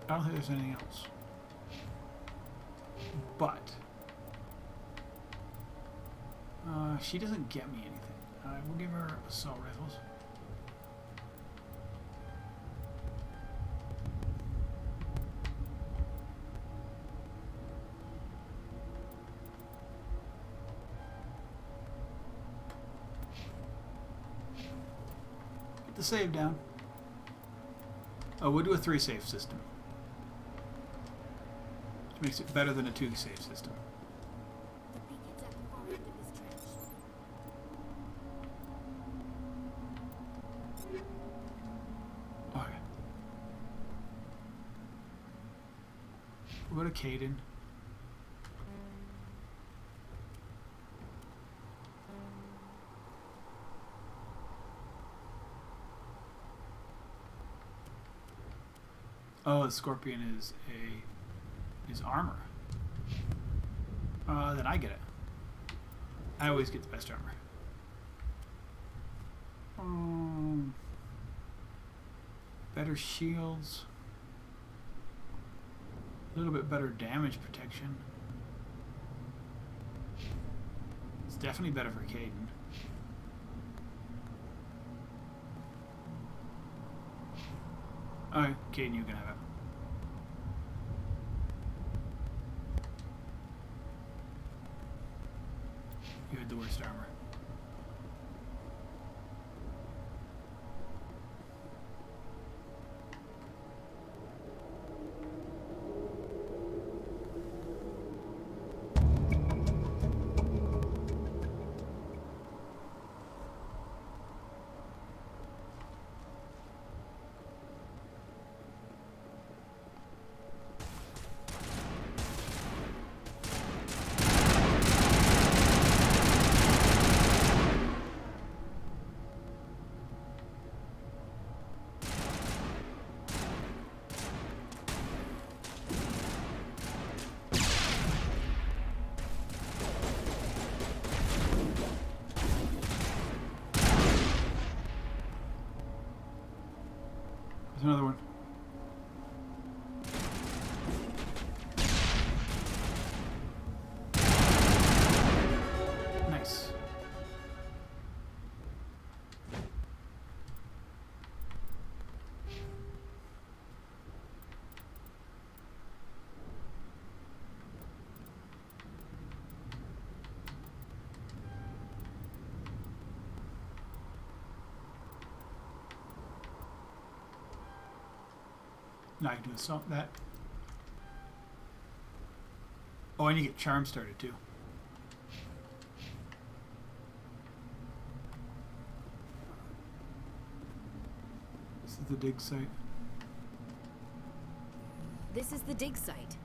I don't think there's anything else. But... she doesn't get me anything. We'll give her assault rifles. Get the save down. Oh, we'll do a 3-save system. Which makes it better than a 2-save system. Okay. We'll go to Caden. Oh, the Scorpion is armor. Then I get it. I always get the best armor. Better shields. A little bit better damage protection. It's definitely better for Caden. Alright, Caden, you can have it. You had the worst armor. There's another one. Nice. Now I can do something that. Oh, I need to get charm started too. This is the dig site. This is the dig site.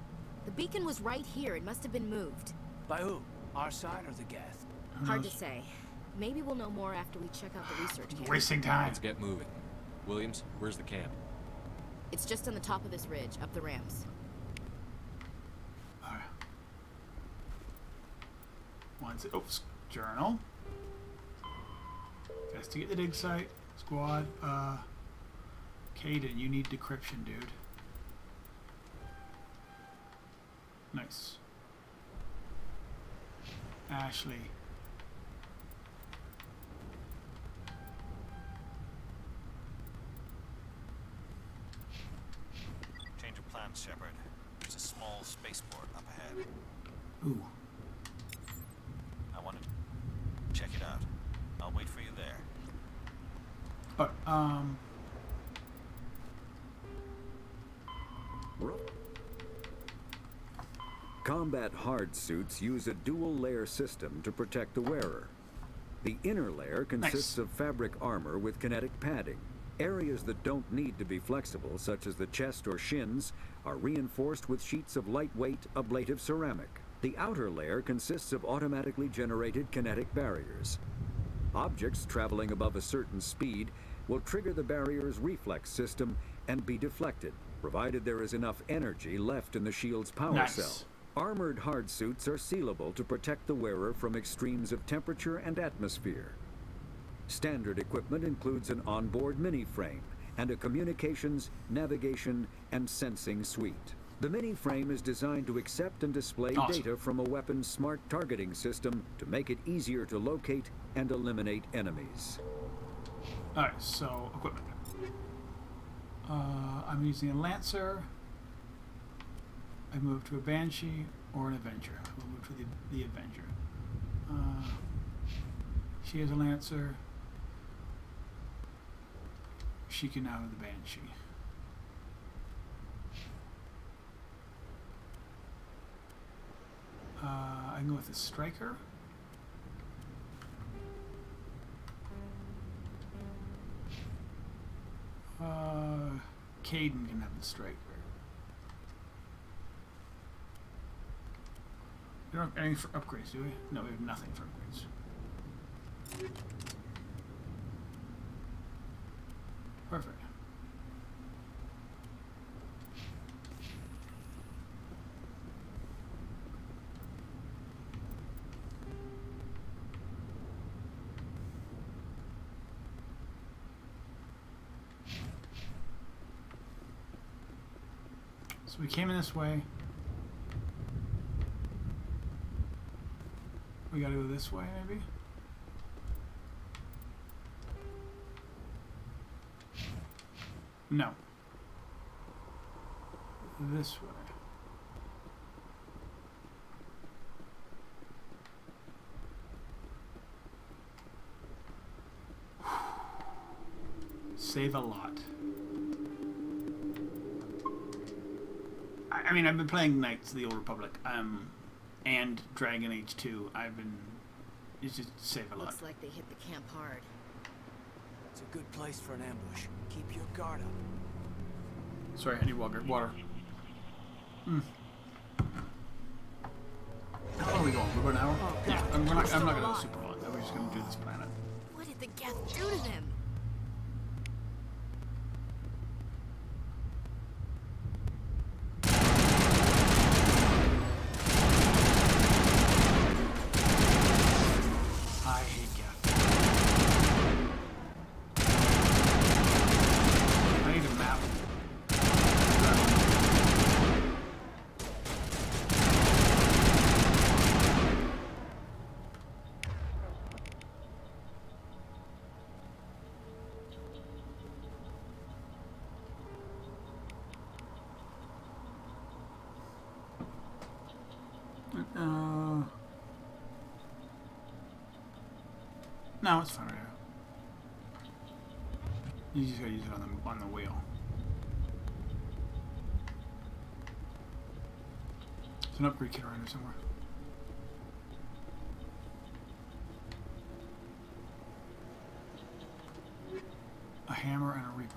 The beacon was right here. It must have been moved. By who? Our side or the Geth? Hard to say. Maybe we'll know more after we check out the research camp. Wasting time. Let's get moving. Williams, where's the camp? It's just on the top of this ridge, up the ramps. Once it, oops, journal. Investigate the dig site. Squad. Caden, you need decryption, dude. Nice. Ashley. Change of plans, Shepard. There's a small spaceport up ahead. Ooh. I want to check it out. I'll wait for you there. Combat hard suits use a dual-layer system to protect the wearer. The inner layer consists of fabric armor with kinetic padding. Areas that don't need to be flexible, such as the chest or shins, are reinforced with sheets of lightweight, ablative ceramic. The outer layer consists of automatically generated kinetic barriers. Objects traveling above a certain speed will trigger the barrier's reflex system and be deflected, provided there is enough energy left in the shield's power cell. Armored hard suits are sealable to protect the wearer from extremes of temperature and atmosphere. Standard equipment includes an onboard mini-frame and a communications, navigation, and sensing suite. The mini-frame is designed to accept and display data from a weapon's smart targeting system to make it easier to locate and eliminate enemies. Alright, so equipment. I'm using a Lancer. I move to a Banshee or an Avenger. I will move to the Avenger. She has a Lancer. She can now have the Banshee. I can go with the Striker. Caden can have the Striker. We don't have anything for upgrades, do we? No, we have nothing for upgrades. Perfect. So we came in this way. We gotta go this way, maybe? No. This way. Save a lot. I mean, I've been playing Knights of the Old Republic, and Dragon Age 2. It's just save a lot. Looks like they hit the camp hard. It's a good place for an ambush. Keep your guard up. Sorry, I need water. How long are we going? We're going an hour? Oh, yeah, God. I'm not Still going to go alive. super long. We're just going to do this planet. What did the Geth do to them? I hate Geth. I need a map. No, it's fine right now. You just gotta use it on the wheel. There's an upgrade kit around here somewhere. A hammer and a reaper.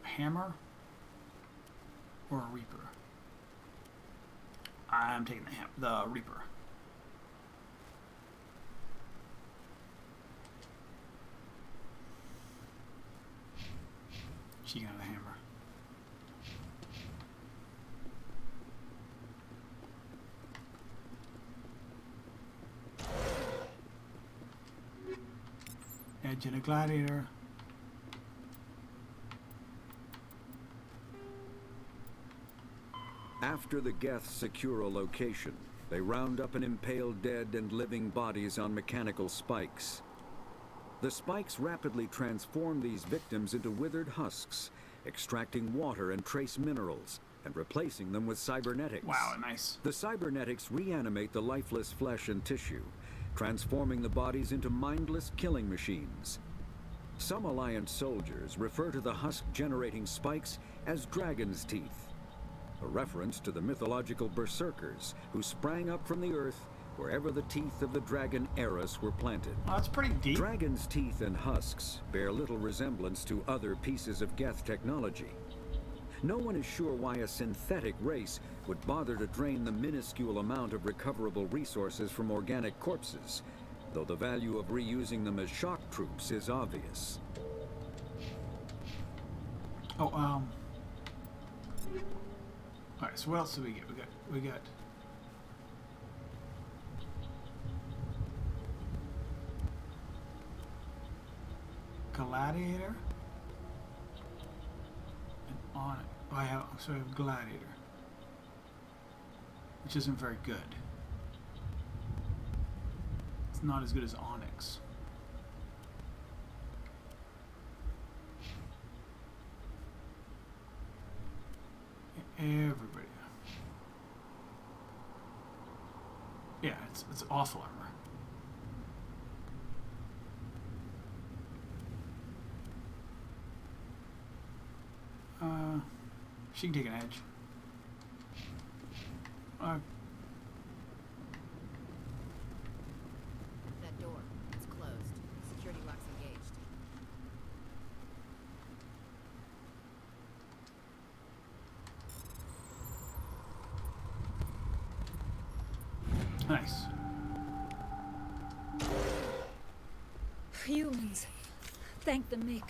A hammer or a reaper? I'm taking the reaper. She got a hammer. Edge and a gladiator. After the Geths secure a location, they round up and impale dead and living bodies on mechanical spikes. The spikes rapidly transform these victims into withered husks, extracting water and trace minerals, and replacing them with cybernetics. Wow, nice. The cybernetics reanimate the lifeless flesh and tissue, transforming the bodies into mindless killing machines. Some Alliance soldiers refer to the husk-generating spikes as dragon's teeth, a reference to the mythological berserkers who sprang up from the earth wherever the teeth of the dragon Eris were planted. Oh, that's pretty deep. Dragon's teeth and husks bear little resemblance to other pieces of Geth technology. No one is sure why a synthetic race would bother to drain the minuscule amount of recoverable resources from organic corpses, though the value of reusing them as shock troops is obvious. Oh, alright, so what else do we get? We got gladiator and on it. Oh, I have gladiator, which isn't very good. It's not as good as onyx. Everybody. Yeah, it's awful armor. She can take an edge. That door, it's closed. Security lock's engaged. Nice. Humans. Thank the Maker.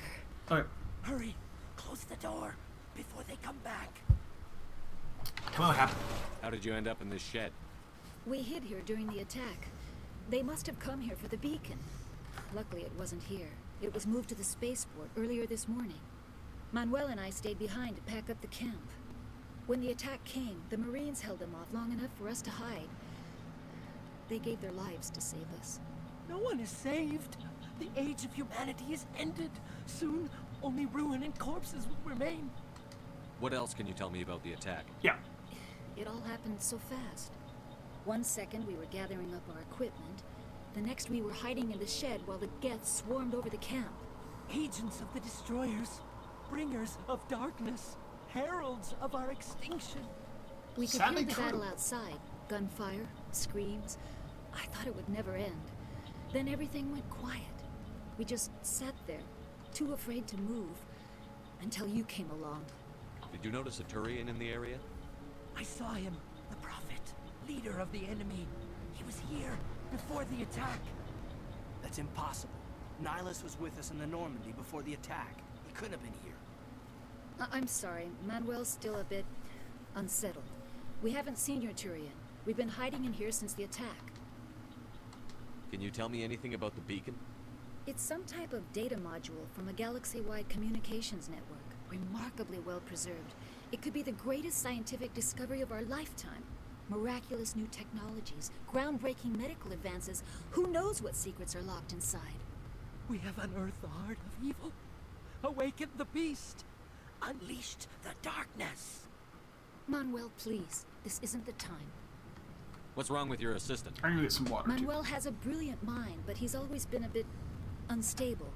Alright. Hurry. Close the door before they come back. Come on, Cap. How did you end up in this shed? We hid here during the attack. They must have come here for the beacon. Luckily, it wasn't here. It was moved to the spaceport earlier this morning. Manuel and I stayed behind to pack up the camp. When the attack came, the Marines held them off long enough for us to hide. They gave their lives to save us. No one is saved. The age of humanity is ended. Soon, only ruin and corpses will remain. What else can you tell me about the attack? Yeah. It all happened so fast. 1 second we were gathering up our equipment. The next we were hiding in the shed while the Geths swarmed over the camp. Agents of the destroyers, bringers of darkness, heralds of our extinction. We could hear the battle outside. Gunfire, screams. I thought it would never end. Then everything went quiet. We just sat there, too afraid to move, until you came along. Did you notice a Turian in the area? I saw him, the Prophet, leader of the enemy. He was here before the attack. That's impossible. Nihilus was with us in the Normandy before the attack. He couldn't have been here. I'm sorry. Manuel's still a bit unsettled. We haven't seen your Turian. We've been hiding in here since the attack. Can you tell me anything about the beacon? It's some type of data module from a galaxy-wide communications network. Remarkably well preserved. It could be the greatest scientific discovery of our lifetime. Miraculous new technologies, groundbreaking medical advances. Who knows what secrets are locked inside? We have unearthed the heart of evil. awakened the beast, unleashed the darkness. Manuel, please. This isn't the time. What's wrong with your assistant? I'm gonna get some water. Manuel has a brilliant mind, but he's always been a bit unstable.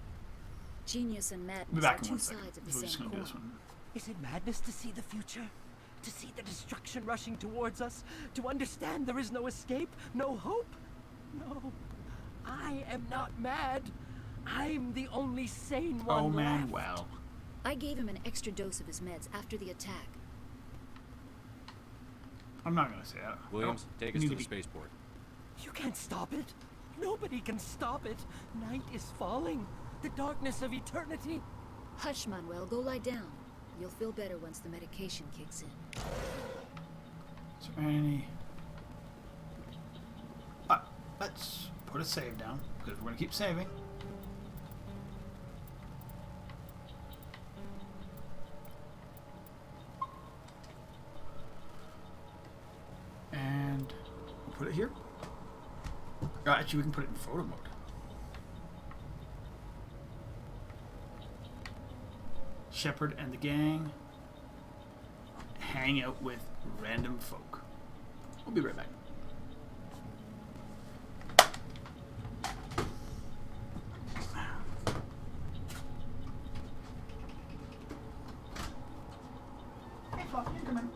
Genius and madness are two sides of the same coin. Is it madness to see the future? To see the destruction rushing towards us? To understand there is no escape? No hope? No. I am not mad. I'm the only sane one Oh man, left. well. I gave him an extra dose of his meds after the attack. I'm not gonna say that. Williams, take us to the spaceport. You can't stop it. Nobody can stop it. Night is falling. The darkness of eternity. Hush, Manuel. Go lie down. You'll feel better once the medication kicks in. Is there any... let's put a save down, because we're gonna keep saving. And we'll put it here. Oh, actually, we can put it in photo mode. Shepard and the gang hang out with random folk. We'll be right back. Hey, Fluff, you come in.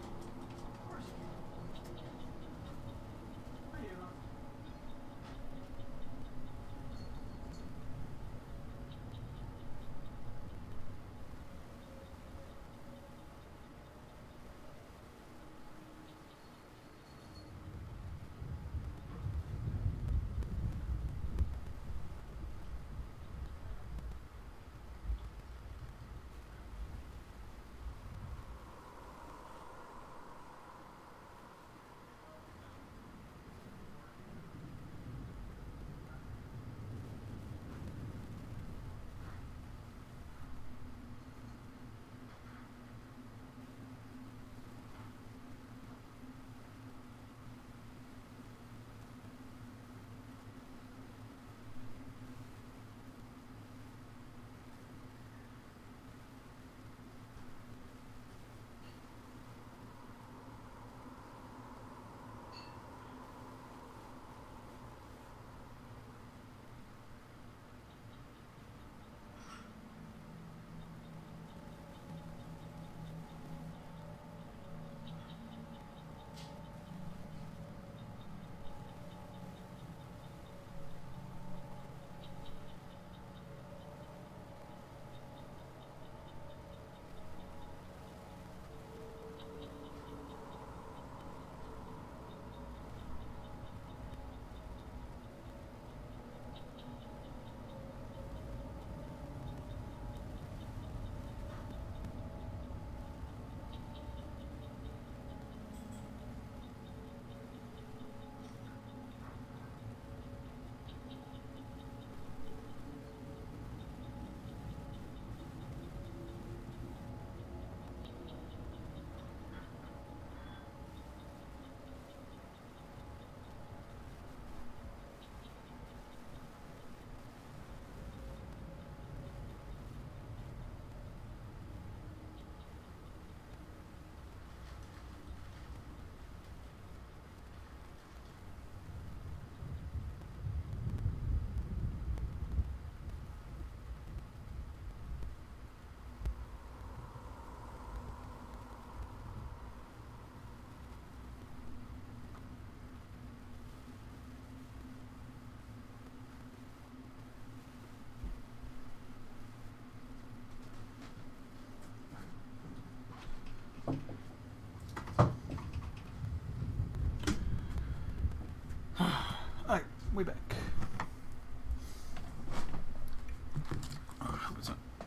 Alright, we back.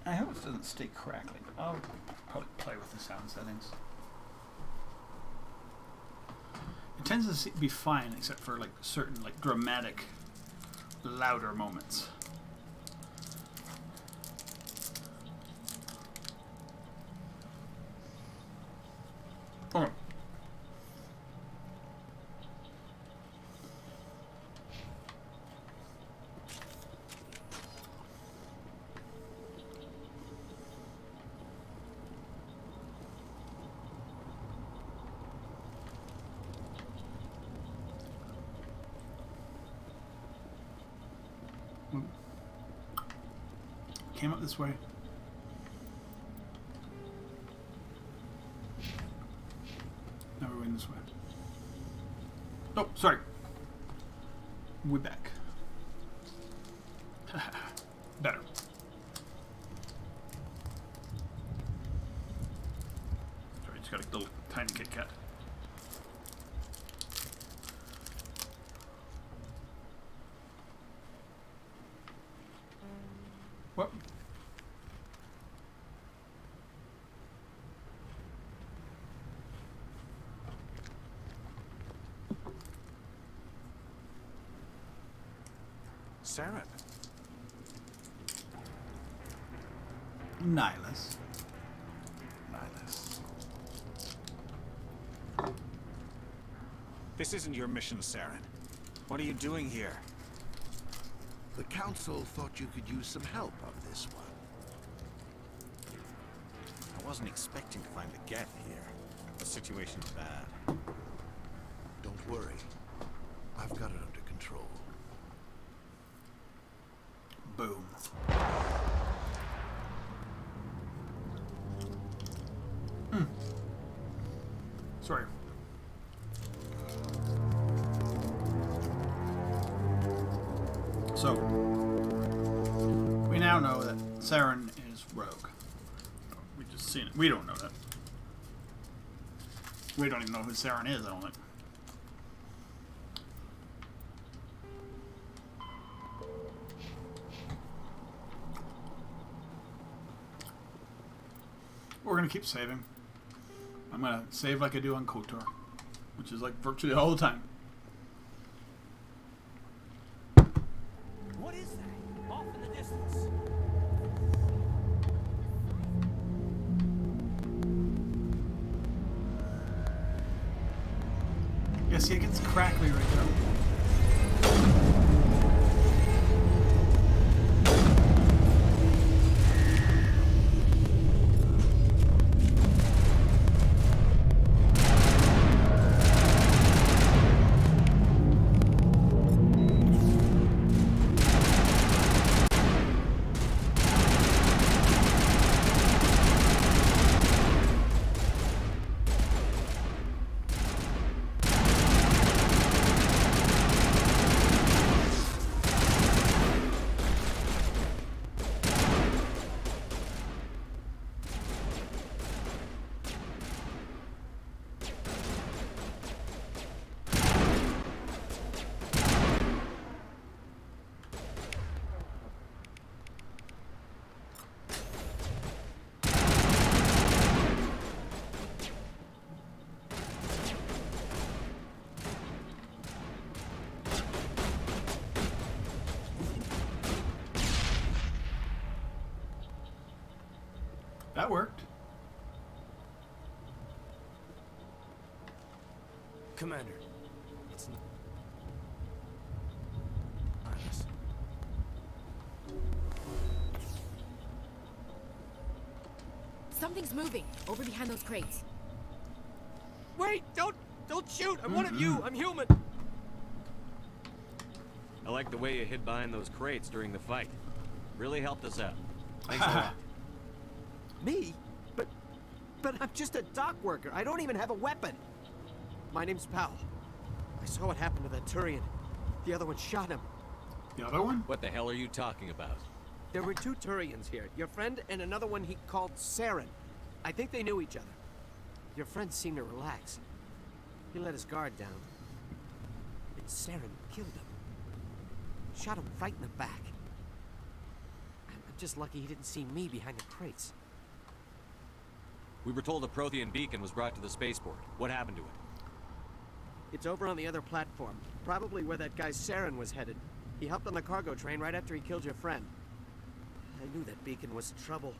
I hope it doesn't stay crackly, but I'll probably play with the sound settings. It tends to be fine except for like certain like dramatic, louder moments. Alright. came up this way. Now we're going this way. Oh, sorry. We're back. Better. Sorry, just got a little tiny Kit Kat. What? Saren. Nihilus. Nihilus. This isn't your mission, Saren. What are you doing here? The Council thought you could use some help on this one. I wasn't expecting to find the Geth here. The situation's bad. Don't worry. I've got it under control. Boom. Sorry. So, we now know that Saren is rogue. We just seen it. We don't know that. We don't even know who Saren is, I don't think. We're gonna keep saving. I'm gonna save like I do on KOTOR, which is like virtually all the time. What is that? Off in the distance. Yeah, see, it gets crackly right there. That worked. Commander, it's not. Something's moving over behind those crates. Wait! Don't shoot! I'm one of you! I'm human! I like the way you hid behind those crates during the fight. Really helped us out. Thanks a lot. Me? But I'm just a dock worker. I don't even have a weapon. My name's Powell. I saw what happened to that Turian. The other one shot him. The other one? What the hell are you talking about? There were two Turians here. Your friend and another one he called Saren. I think they knew each other. Your friend seemed to relax. He let his guard down. And Saren killed him. Shot him right in the back. I'm just lucky he didn't see me behind the crates. We were told a Prothean beacon was brought to the spaceport. What happened to it? It's over on the other platform. Probably where that guy Saren was headed. He hopped on the cargo train right after he killed your friend. I knew that beacon was trouble.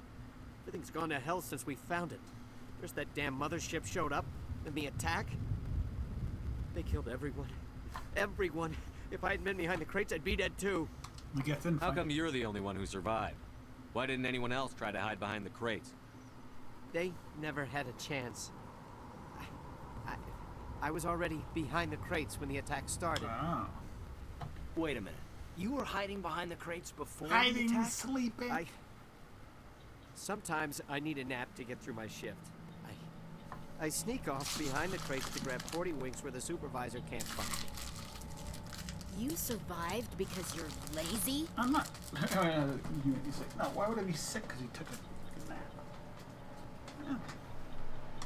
Everything's gone to hell since we found it. First that damn mothership showed up, then the attack. They killed everyone. Everyone. If I hadn't been behind the crates, I'd be dead too. How come you're the only one who survived? Why didn't anyone else try to hide behind the crates? They never had a chance. I was already behind the crates when the attack started. Oh. Wait a minute. You were hiding behind the crates before the Hiding, attack? sleeping. Sometimes I need a nap to get through my shift. I sneak off behind the crates to grab 40 winks where the supervisor can't find me. You survived because you're lazy? I'm not. You make me sick. No, why would I be sick? Because he took a nap. Yeah.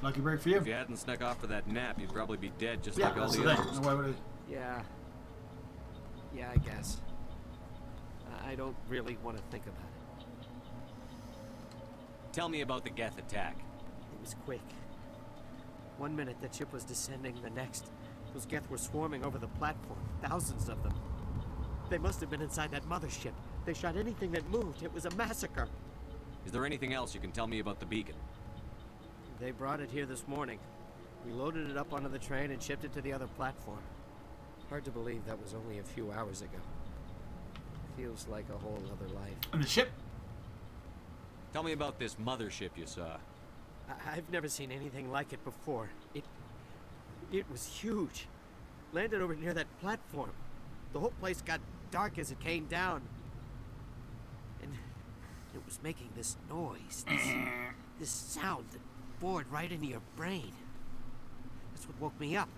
Lucky break for you. If you hadn't snuck off for that nap, you'd probably be dead just Yeah, like all that's the the others. thing. Why would I? Yeah. Yeah, I guess. I don't really want to think about it. Tell me about the Geth attack. It was quick. 1 minute the ship was descending, the next, those Geth were swarming over the platform. Thousands of them. They must have been inside that mothership. They shot anything that moved. It was a massacre. Is there anything else you can tell me about the beacon? They brought it here this morning. We loaded it up onto the train and shipped it to the other platform. Hard to believe that was only a few hours ago. Feels like a whole other life. And the ship? Tell me about this mothership you saw. I've never seen anything like it before. It was huge. Landed over near that platform. The whole place got dark as it came down. And it was making this noise, this sound that bored right into your brain. That's what woke me up.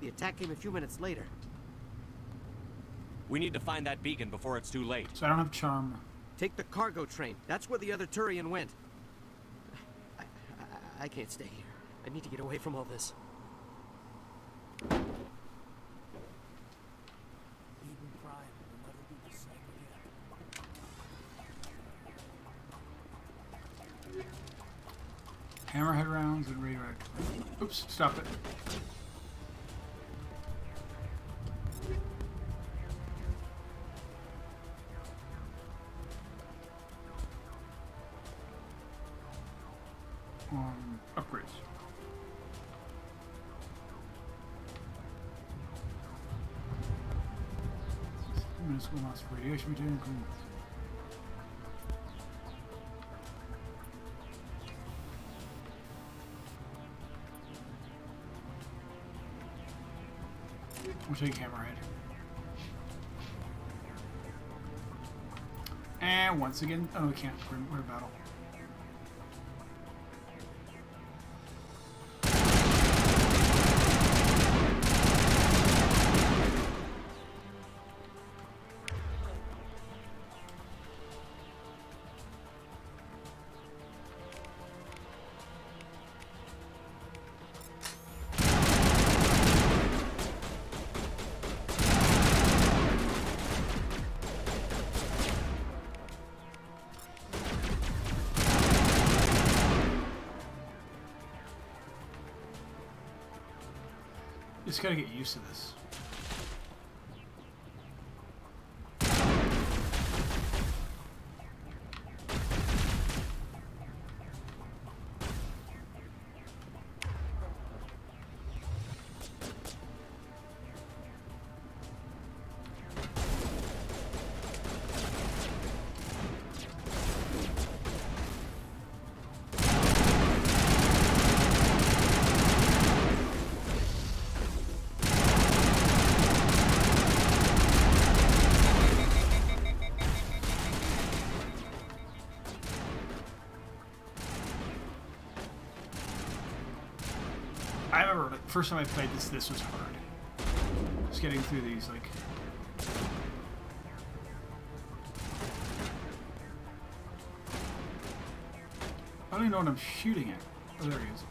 The attack came a few minutes later. We need to find that beacon before it's too late. So I don't have charm. Take the cargo train. That's where the other Turian went. I can't stay here. I need to get away from all this. Hammerhead rounds and radioactive. Oops, stop it. Upgrades. Minuscule amounts of radiation material. We'll take Hammerhead. And once again, oh, we can't. We're in battle. Just gotta get used to this. I remember the first time I played this was hard. Just getting through these, like... I don't even know what I'm shooting at. Oh, there he is.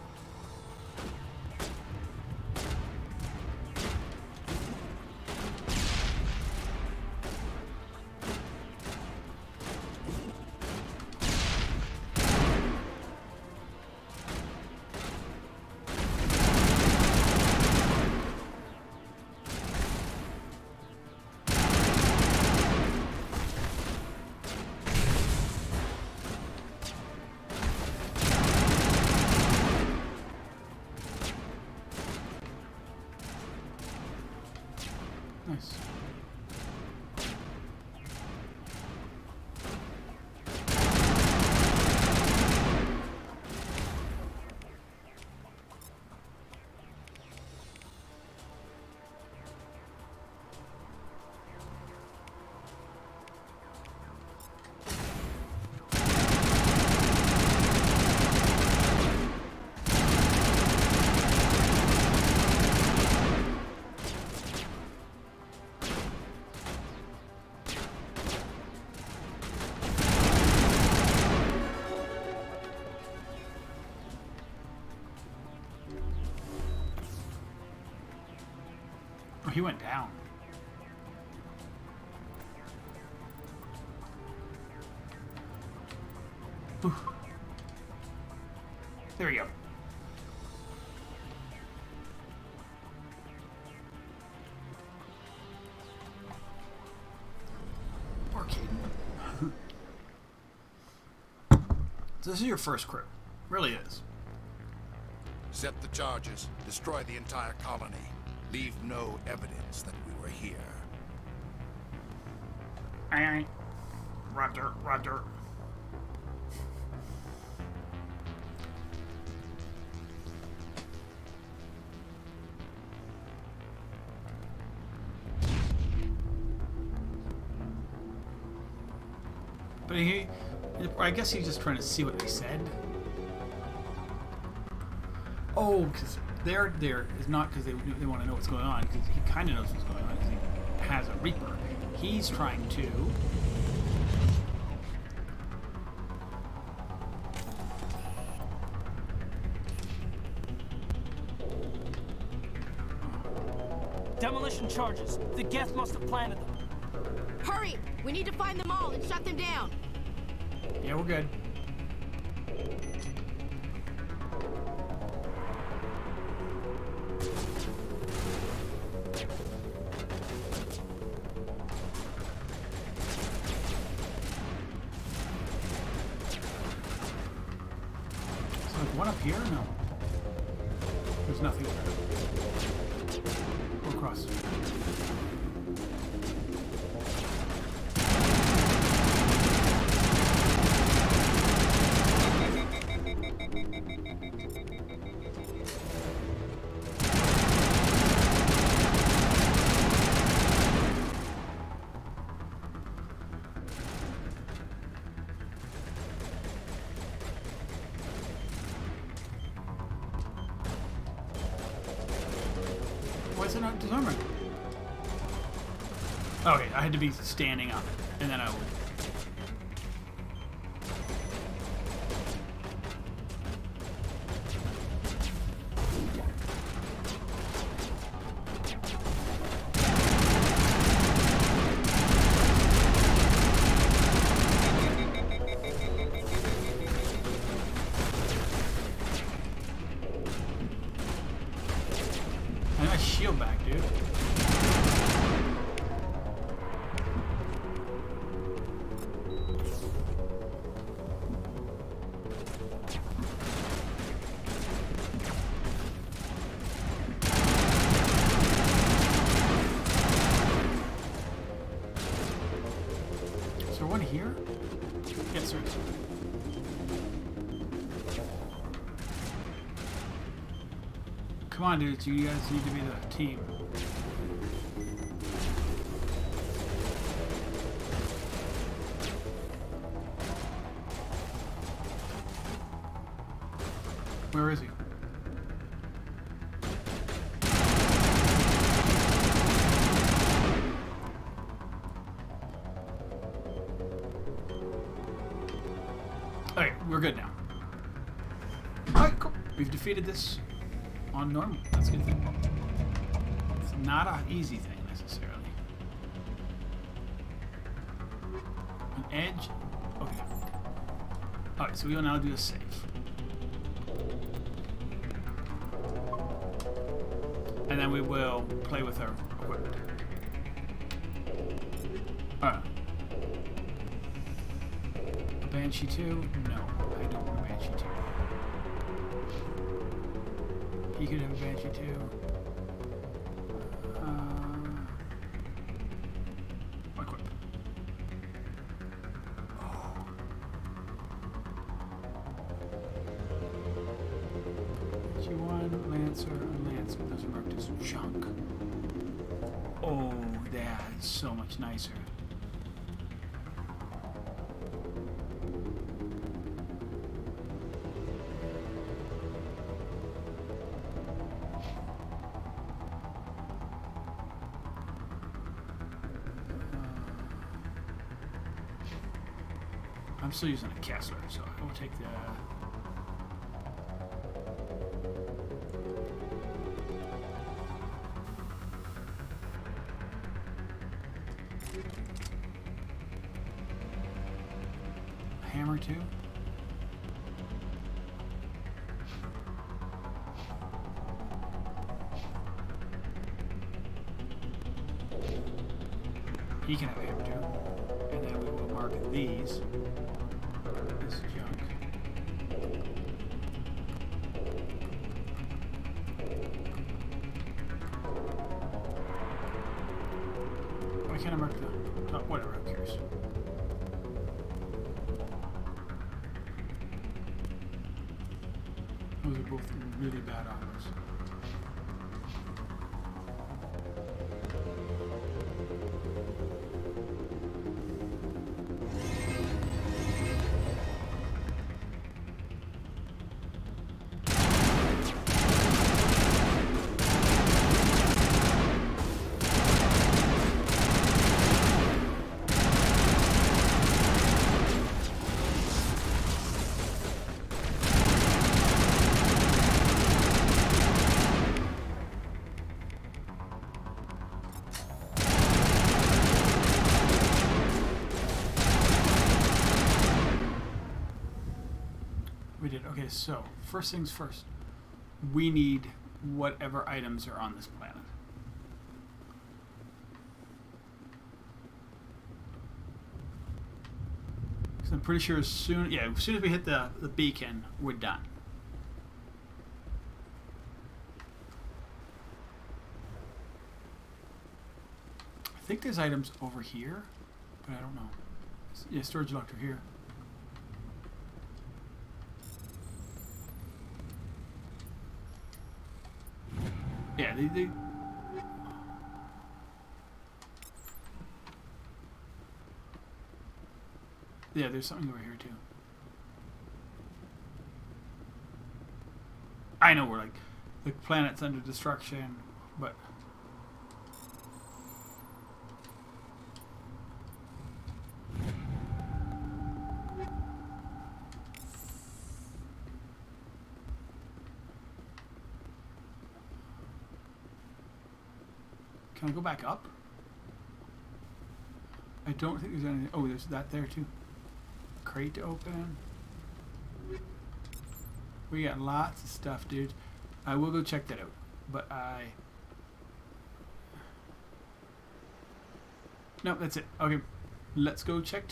he went down. Whew. There we go. Arcade. So this is your first crew. Really is. Set the charges. Destroy the entire colony. Leave no evidence that we were here. Aye. Roger, roger. But I guess he's just trying to see what they said. Oh, because they're there is not because they want to know what's going on, because he kind of knows what's going on, because he has a Reaper. He's trying to... Demolition charges. The Geth must have planted them. Hurry! We need to find them all and shut them down. Yeah, we're good. So like one up here? No. There's nothing there. Go across. Why is it not disarming? Okay, I had to be standing up, and then I would. I got my shield back, dude. Is there one here? Yes, there is. Come on, dudes. You guys need to be the team. Where is he? Alright, we're good now. Alright, cool. We've defeated this on normal. That's a good thing. It's not an easy thing, necessarily. An edge? Okay. Alright, so we will now do a save. And then we will play with our equipment. Alright. A Banshee 2? No, I don't want a Banshee 2. You could have a Banshee too. Equip. Oh. G1, Lancer, Lancer. Those are marked as junk. Oh, that's so much nicer. I'm still using a Kessler, so I will take the... hammer too? He can have a hammer too. And then we will mark these. This junk. Why can't I mark the... Oh, whatever, who cares? Those are both really bad armors. We did. Okay, so first things first. We need whatever items are on this planet. Because I'm pretty sure as soon as we hit the beacon, we're done. I think there's items over here, but I don't know. Yeah, storage locker here. Yeah, they yeah, there's something over here too. I know we're like the planet's under destruction, but can I go back up? I don't think there's anything. Oh, there's that there too. Crate to open. We got lots of stuff, dude. I will go check that out. But no, that's it. Okay, let's go check.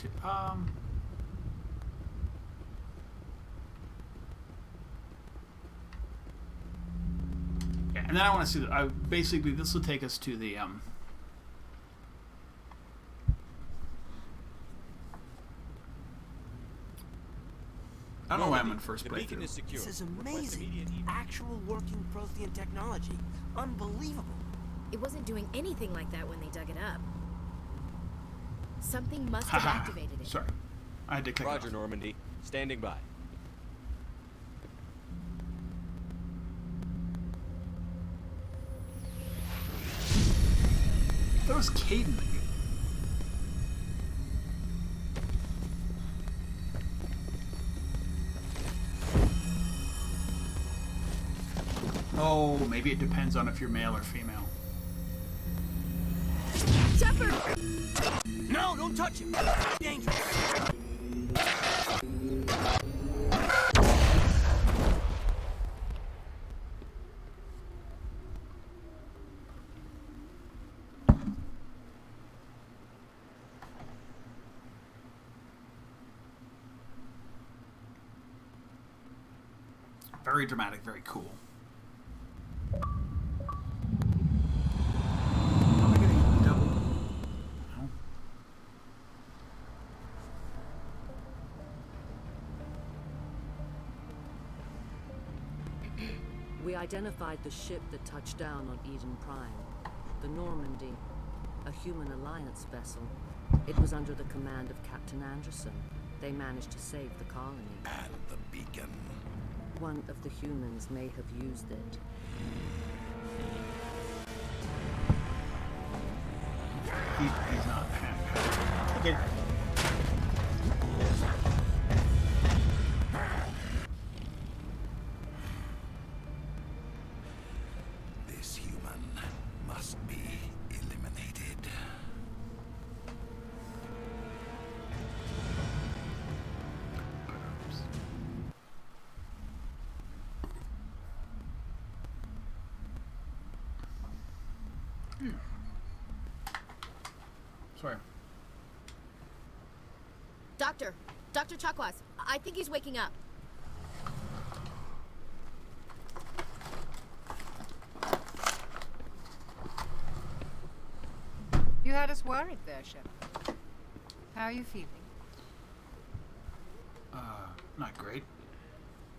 And then I want to see that. Basically, this will take us to the I don't know why I'm in first breakthrough. This is amazing. Actual working Prothean technology. Unbelievable. It wasn't doing anything like that when they dug it up. Something must have activated it. Sorry. I had to click Roger, Normandy. Standing by. That was Caden. Oh, maybe it depends on if you're male or female. Shepard! No, don't touch him. Dangerous. Very dramatic, very cool. We identified the ship that touched down on Eden Prime, the Normandy, a human alliance vessel. It was under the command of Captain Anderson. They managed to save the colony. And the beacon. One of the humans may have used it. He's not. Okay. This human must be eliminated. Sorry. Doctor Chakwas, I think he's waking up. You had us worried there, Shepard. How are you feeling? Not great.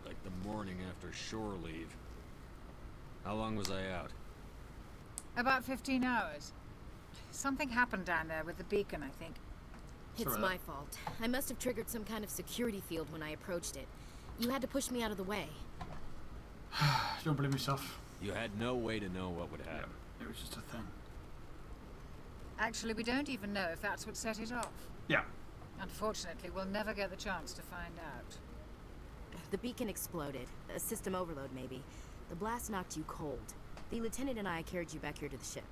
Like the morning after shore leave. How long was I out? About 15 hours. Something happened down there with the beacon, I think. It's my fault. I must have triggered some kind of security field when I approached it. You had to push me out of the way. Don't blame yourself. You had no way to know what would happen. Yeah, it was just a thing. Actually, we don't even know if that's what set it off. Yeah. Unfortunately, we'll never get the chance to find out. The beacon exploded. A system overload, maybe. The blast knocked you cold. The lieutenant and I carried you back here to the ship.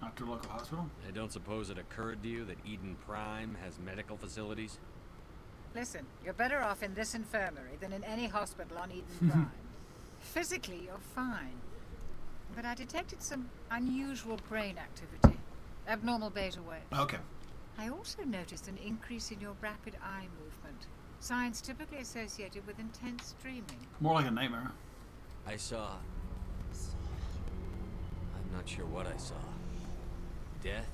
Not to a local hospital? I don't suppose it occurred to you that Eden Prime has medical facilities? Listen, you're better off in this infirmary than in any hospital on Eden Prime. Physically, you're fine. But I detected some unusual brain activity. Abnormal beta waves. Okay. I also noticed an increase in your rapid eye movement. Signs typically associated with intense dreaming. More like a nightmare. I saw... I'm not sure what I saw. Death?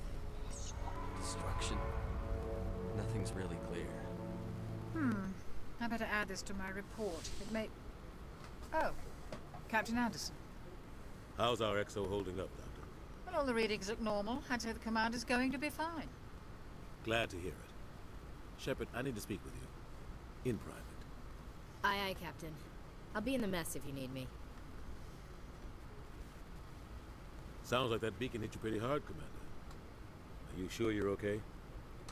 Destruction? Nothing's really clear. I better add this to my report. It may... Oh, Captain Anderson. How's our XO holding up, Doctor? Well, all the readings look normal. I'd say the commander's going to be fine. Glad to hear it. Shepard, I need to speak with you. In private. Aye, Captain. I'll be in the mess if you need me. Sounds like that beacon hit you pretty hard, Commander. Are you sure you're okay?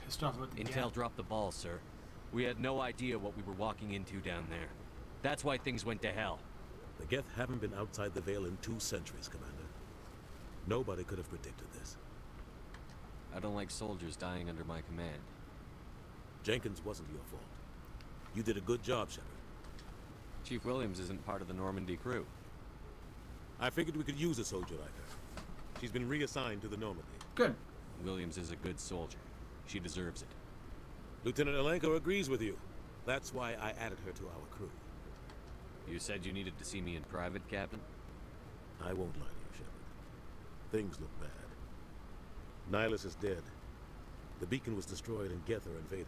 Pissed off about the Intel dropped the ball, sir. We had no idea what we were walking into down there. That's why things went to hell. The Geth haven't been outside the Veil in 2 centuries, Commander. Nobody could have predicted this. I don't like soldiers dying under my command. Jenkins wasn't your fault. You did a good job, Shepard. Chief Williams isn't part of the Normandy crew. I figured we could use a soldier like her. She's been reassigned to the Normandy. Good. Williams is a good soldier. She deserves it. Lieutenant Alenko agrees with you. That's why I added her to our crew. You said you needed to see me in private, Captain? I won't lie to you, Shepard. Things look bad. Nihilus is dead. The beacon was destroyed and Geth are invading.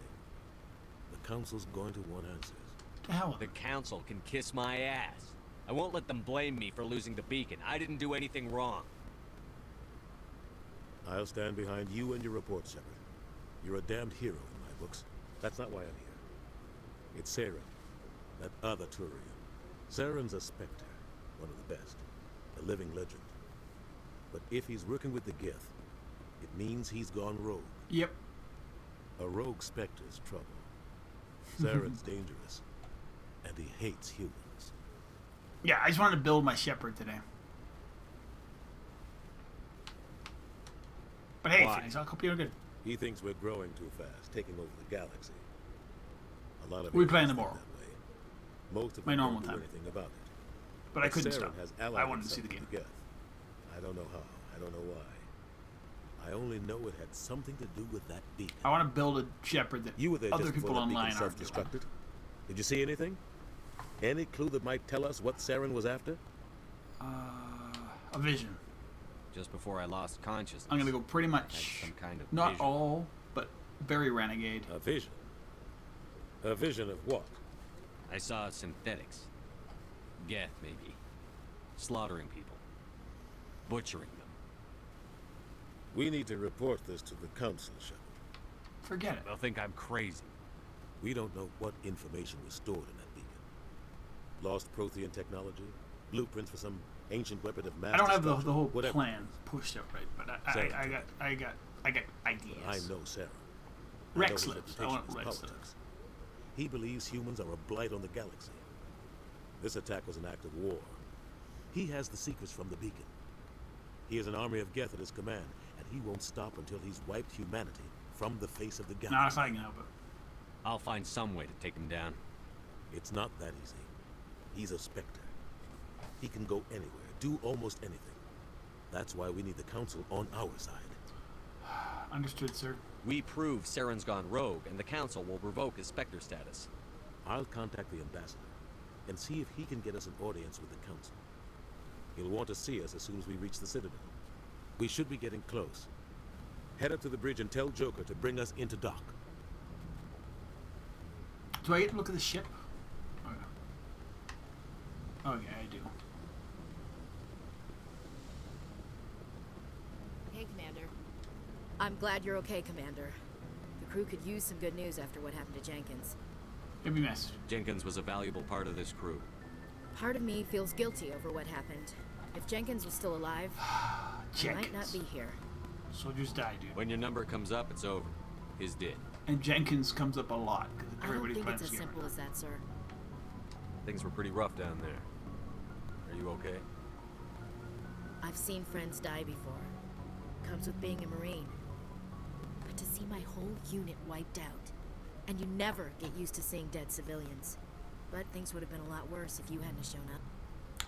The Council's going to want answers. The hell? The Council can kiss my ass. I won't let them blame me for losing the beacon. I didn't do anything wrong. I'll stand behind you and your report, Shepard. You're a damned hero in my books. That's not why I'm here. It's Saren, that other Turian. Saren's a Spectre, one of the best, a living legend. But if he's working with the Geth, it means he's gone rogue. Yep. A rogue Spectre's trouble. Saren's dangerous, and he hates humans. Yeah, I just wanted to build my Shepherd today. But hey, Phoenix, I hope you're good. He thinks we're growing too fast, taking over the galaxy. A lot of We play in the think morrow. that way. Most of My them normal don't do time. anything about it. But I couldn't Saren stop. Has I wanted to see the himself game. to Geth. I don't know how. I don't know why. I only know it had something to do with that beacon. I want to build a Shepherd that You were there other just people before that beacon online aren't doing. self-destructed. Did you see anything? Any clue that might tell us what Saren was after? A vision. Just before I lost consciousness. I'm gonna go pretty much. Some kind of Not vision. all, but very renegade. A vision? A vision of what? I saw synthetics. Geth, maybe. Slaughtering people. Butchering them. We need to report this to the Council, Shepard. Forget it. They'll think I'm crazy. We don't know what information was stored in that beacon. Lost Prothean technology? Blueprints for some ancient weapon of mass I don't have the destruction, whole whatever. plan pushed out right, but I got ideas. I know Saren. Rex I know his lives. I reputation want is Rex politics. lives. He believes humans are a blight on the galaxy. This attack was an act of war. He has the secrets from the beacon. He has an army of Geth at his command, and he won't stop until he's wiped humanity from the face of the galaxy. Not if I can help it. I'll find some way to take him down. It's not that easy. He's a Spectre. He can go anywhere, do almost anything. That's why we need the Council on our side. Understood, sir. We prove Saren's gone rogue, and the Council will revoke his Spectre status. I'll contact the ambassador and see if he can get us an audience with the Council. He'll want to see us as soon as we reach the Citadel. We should be getting close. Head up to the bridge and tell Joker to bring us into dock. Do I get to look at the ship? Oh, yeah. Okay, I do. Hey, Commander. I'm glad you're okay, Commander. The crew could use some good news after what happened to Jenkins. Give me a message. Jenkins was a valuable part of this crew. Part of me feels guilty over what happened. If Jenkins was still alive, he might not be here. Soldiers die, dude. When your number comes up, it's over. His dead. And Jenkins comes up a lot. I don't think it's as simple as that, sir. Things were pretty rough down there. Are you okay? I've seen friends die before. Comes with being a Marine. But to see my whole unit wiped out, and you never get used to seeing dead civilians. But things would have been a lot worse if you hadn't shown up.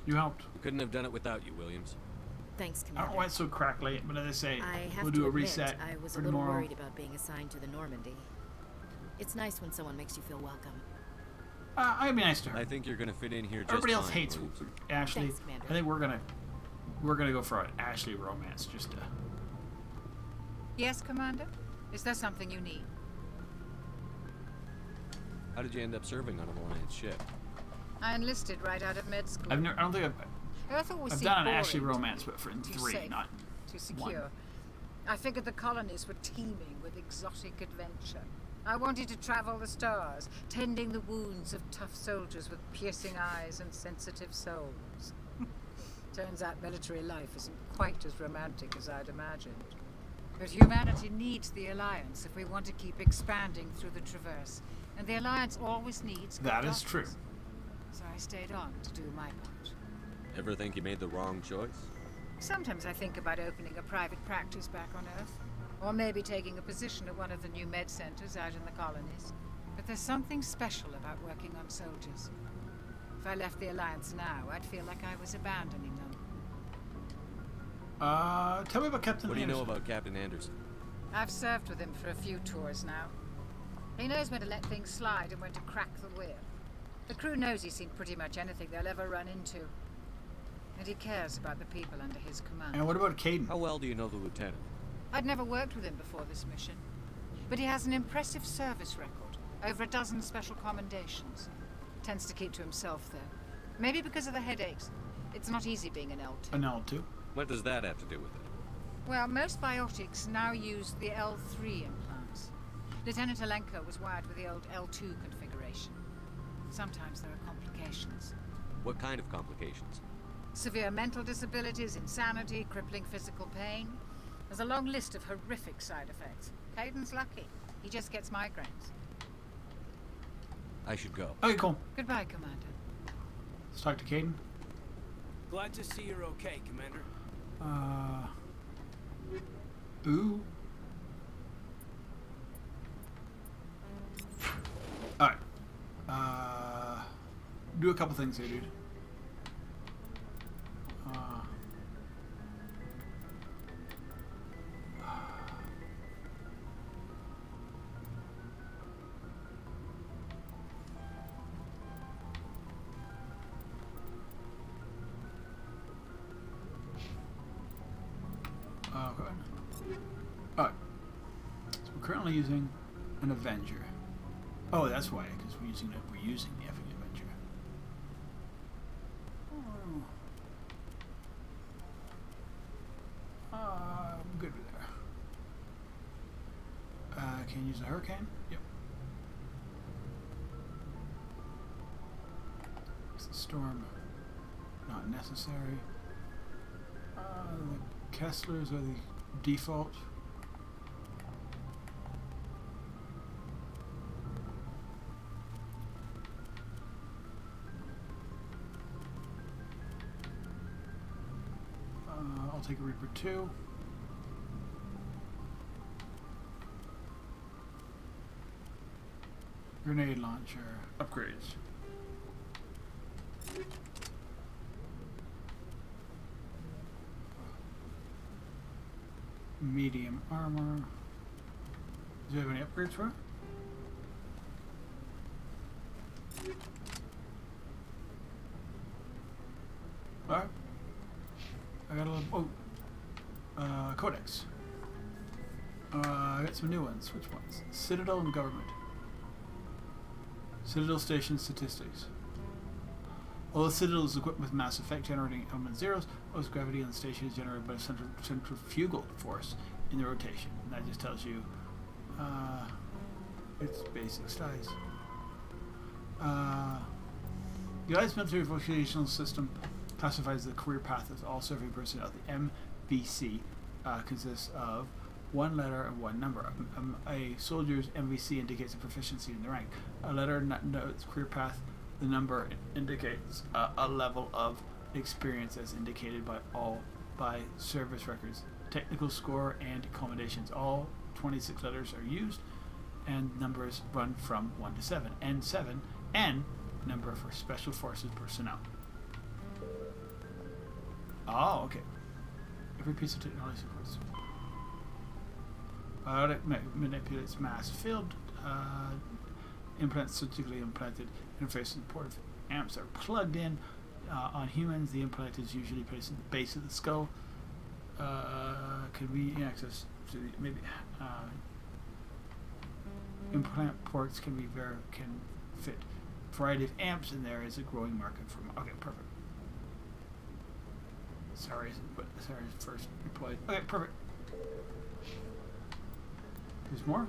You helped. We couldn't have done it without you, Williams. Thanks, I Commander. don't know why it's so crackly, but as I say, I have we'll to do a admit, reset I was for a little tomorrow. worried about being assigned to the Normandy. It's nice when someone makes you feel welcome. I'd be nice to her. I think you're gonna fit in here just Everybody else fine, hates Williams. Ashley. Thanks, Commander. I think we're gonna go for an Ashley romance just to. Yes, Commander? Is there something you need? How did you end up serving on an Alliance ship? I enlisted right out of med school. I don't think Earth always I've seemed done an boring Ashley to romance, me. but for in Too 3, safe, not too secure. 1. I figured the colonies were teeming with exotic adventure. I wanted to travel the stars, tending the wounds of tough soldiers with piercing eyes and sensitive souls. Turns out military life isn't quite as romantic as I'd imagined. But humanity needs the Alliance if we want to keep expanding through the Traverse. And the Alliance always needs good That is true. doctors. So I stayed on to do my part. Ever think you made the wrong choice? Sometimes I think about opening a private practice back on Earth. Or maybe taking a position at one of the new med centers out in the colonies. But there's something special about working on soldiers. If I left the Alliance now, I'd feel like I was abandoning them. Tell me about Captain What do you know Anderson. about Captain Anderson? I've served with him for a few tours now. He knows when to let things slide and when to crack the whip. The crew knows he's seen pretty much anything they'll ever run into. And he cares about the people under his command. And what about Caden? How well do you know the lieutenant? I'd never worked with him before this mission. But he has an impressive service record. Over a dozen special commendations. Tends to keep to himself, though. Maybe because of the headaches. It's not easy being an L2. An L2? What does that have to do with it? Well, most biotics now use the L3 implants. Lieutenant Alenko was wired with the old L2 configuration. Sometimes there are complications. What kind of complications? Severe mental disabilities, insanity, crippling physical pain. There's a long list of horrific side effects. Caden's lucky. He just gets migraines. I should go. Okay, cool. Goodbye, Commander. Let's talk to Caden. Glad to see you're okay, Commander. Ooh. Alright. Do a couple things here, dude. Okay. Alright. So we're currently using an Avenger. Oh, that's why, because we're using the effing Avenger. I'm good with there. Can you use a Hurricane? Yep. Storm, not necessary. The Kesslers are the default. I'll take a Reaper 2. Grenade launcher upgrades. medium armor. Do you have any upgrades for it? Alright. I got a little. Oh. Codex. I got some new ones. Which ones? Citadel and Government. Citadel Station Statistics. Although the Citadel is equipped with mass effect generating element zeros, most gravity on the station is generated by a centrifugal force in the rotation. And that just tells you its basic size. The United Military Vocational System classifies the career path of all serving personnel. The MVC consists of one letter and one number. A soldier's MVC indicates a proficiency in the rank. A letter notes career path. The number indicates a level of experience as indicated by service records, technical score, and accommodations. All 26 letters are used, and numbers run from 1 to 7. N7, N, number for Special Forces personnel. Oh, okay. Every piece of technology supports. Biotic manipulates mass field. Implants surgically implanted interface and port amps are plugged in. On humans, the implant is usually placed at the base of the skull. Can be accessed to maybe implant ports can fit a variety of amps, and there is a growing market for. Okay, perfect. Sorry, first deployed. Okay, perfect. There's more.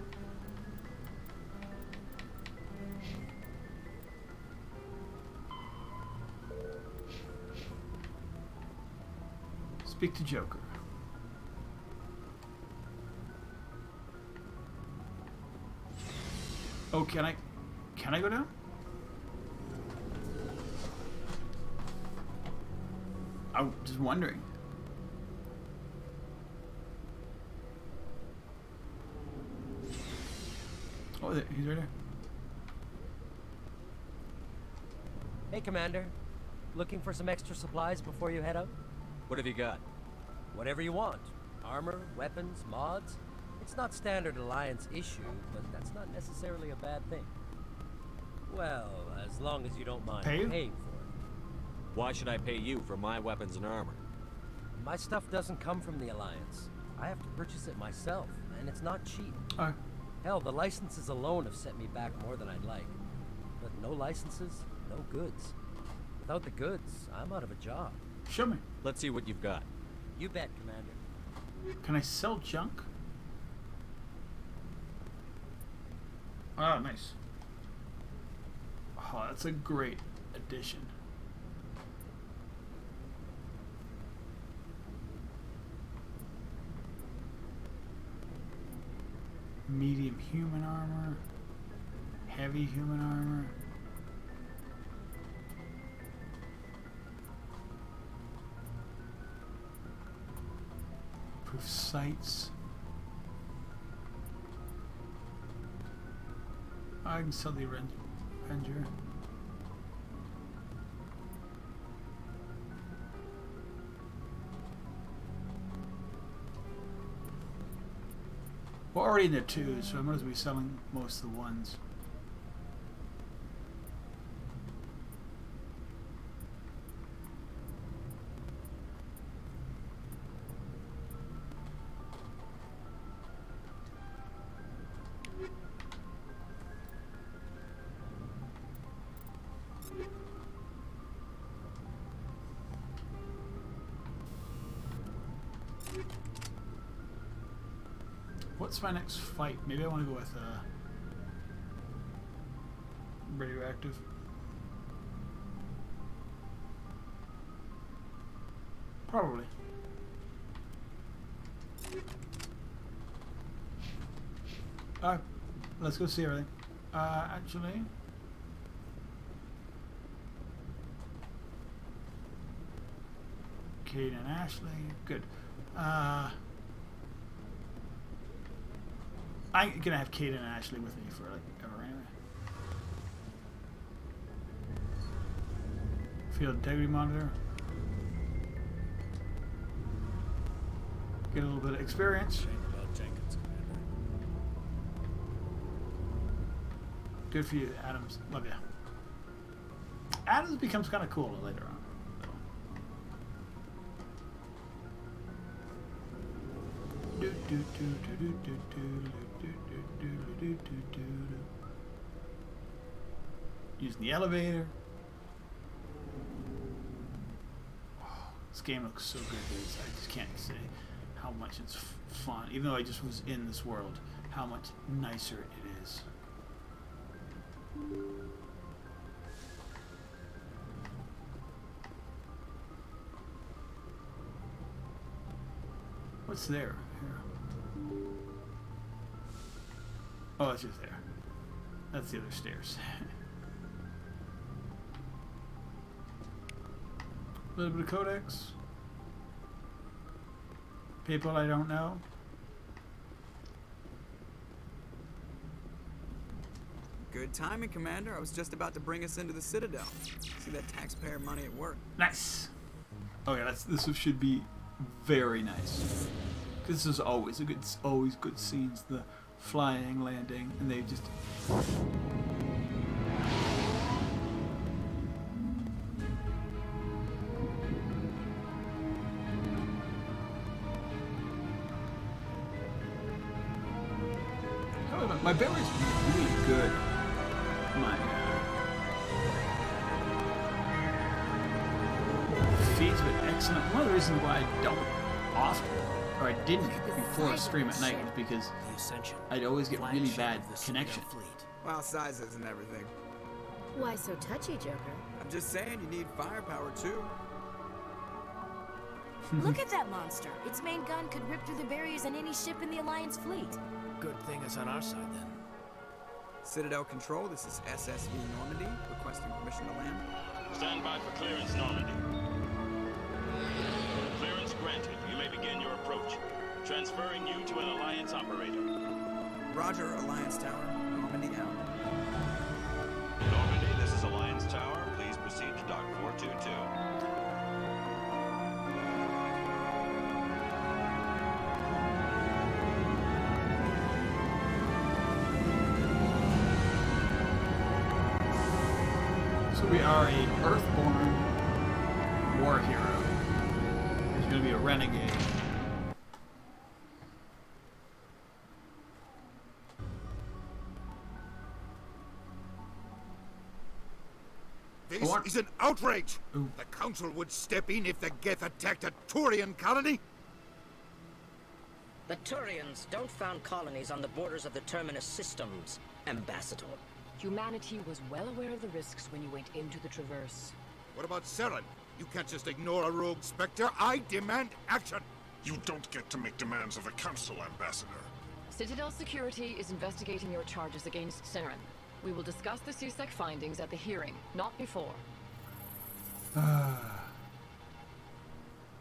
Speak to Joker. Oh, can I go down? I'm just wondering. Oh, he's right there. Hey, Commander. Looking for some extra supplies before you head out? What have you got? Whatever you want. Armor, weapons, mods. It's not standard Alliance issue, but that's not necessarily a bad thing. Well, as long as you don't mind paying for it. Why should I pay you for my weapons and armor? My stuff doesn't come from the Alliance. I have to purchase it myself, and it's not cheap. Hell, the licenses alone have set me back more than I'd like. But no licenses, no goods. Without the goods, I'm out of a job. Show me. Let's see what you've got. You bet, Commander. Can I sell junk? Ah, nice. Oh, that's a great addition. Medium human armor. Heavy human armor. Proof sights. I can sell the Avenger. We're already in the twos, so I might as well be selling most of the ones. What's my next fight? Maybe I want to go with radioactive. Probably. Alright, let's go see everything. Actually, Kate and Ashley, good. I'm gonna have Kate and Ashley with me for like ever anyway. Field integrity monitor. Get a little bit of experience. Shame about Jenkins, Commander. Good for you, Adams. Love you. Adams becomes kind of cool later on. Using the elevator. Wow, this game looks so good, guys. I just can't say how much it's fun. Even though I just was in this world, how much nicer it is. What's there? Here. Oh, it's just there. That's the other stairs. A little bit of codex. People I don't know. Good timing, Commander. I was just about to bring us into the Citadel. See that taxpayer money at work. Nice. Oh yeah, this should be very nice. This is always good scenes. The flying, landing, and they just. My berry's really good. My feed's been excellent. One of the reasons why I don't often, or I didn't before stream at night, was because I'd always get really bad connection. Well, size isn't everything. Why so touchy, Joker? I'm just saying you need firepower too. Look at that monster. Its main gun could rip through the barriers on any ship in the Alliance fleet. Good thing it's on our side, then. Citadel Control, this is SSV Normandy, requesting permission to land. Stand by for clearance, Normandy. Clearance granted. You may begin your approach. Transferring you to an Alliance operator. Roger, Alliance Tower. Normandy out. Normandy, this is Alliance Tower. Please proceed to Dock 422. So we are a Earthborn war hero. He's going to be a renegade. This is an outrage! The Council would step in if the Geth attacked a Turian colony? The Turians don't found colonies on the borders of the Terminus systems, Ambassador. Humanity was well aware of the risks when you went into the Traverse. What about Saren? You can't just ignore a rogue Spectre. I demand action! You don't get to make demands of the Council, Ambassador. Citadel Security is investigating your charges against Saren. We will discuss the CSEC findings at the hearing, not before.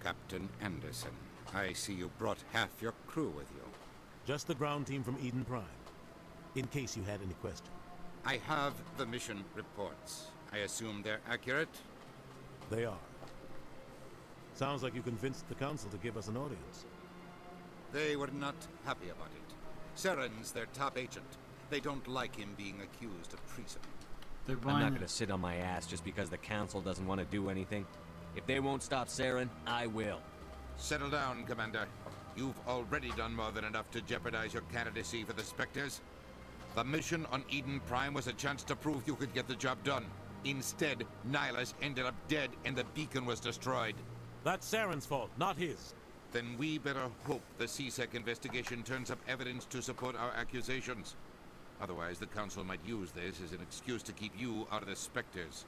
Captain Anderson, I see you brought half your crew with you. Just the ground team from Eden Prime, in case you had any question. I have the mission reports. I assume they're accurate? They are. Sounds like you convinced the Council to give us an audience. They were not happy about it. Saren's their top agent. They don't like him being accused of treason. I'm not gonna sit on my ass just because the Council doesn't want to do anything. If they won't stop Saren, I will. Settle down, Commander. You've already done more than enough to jeopardize your candidacy for the Specters. The mission on Eden Prime was a chance to prove you could get the job done. Instead, Nihilus ended up dead and the beacon was destroyed. That's Saren's fault, not his. Then we better hope the CSEC investigation turns up evidence to support our accusations. Otherwise, the Council might use this as an excuse to keep you out of the Specters.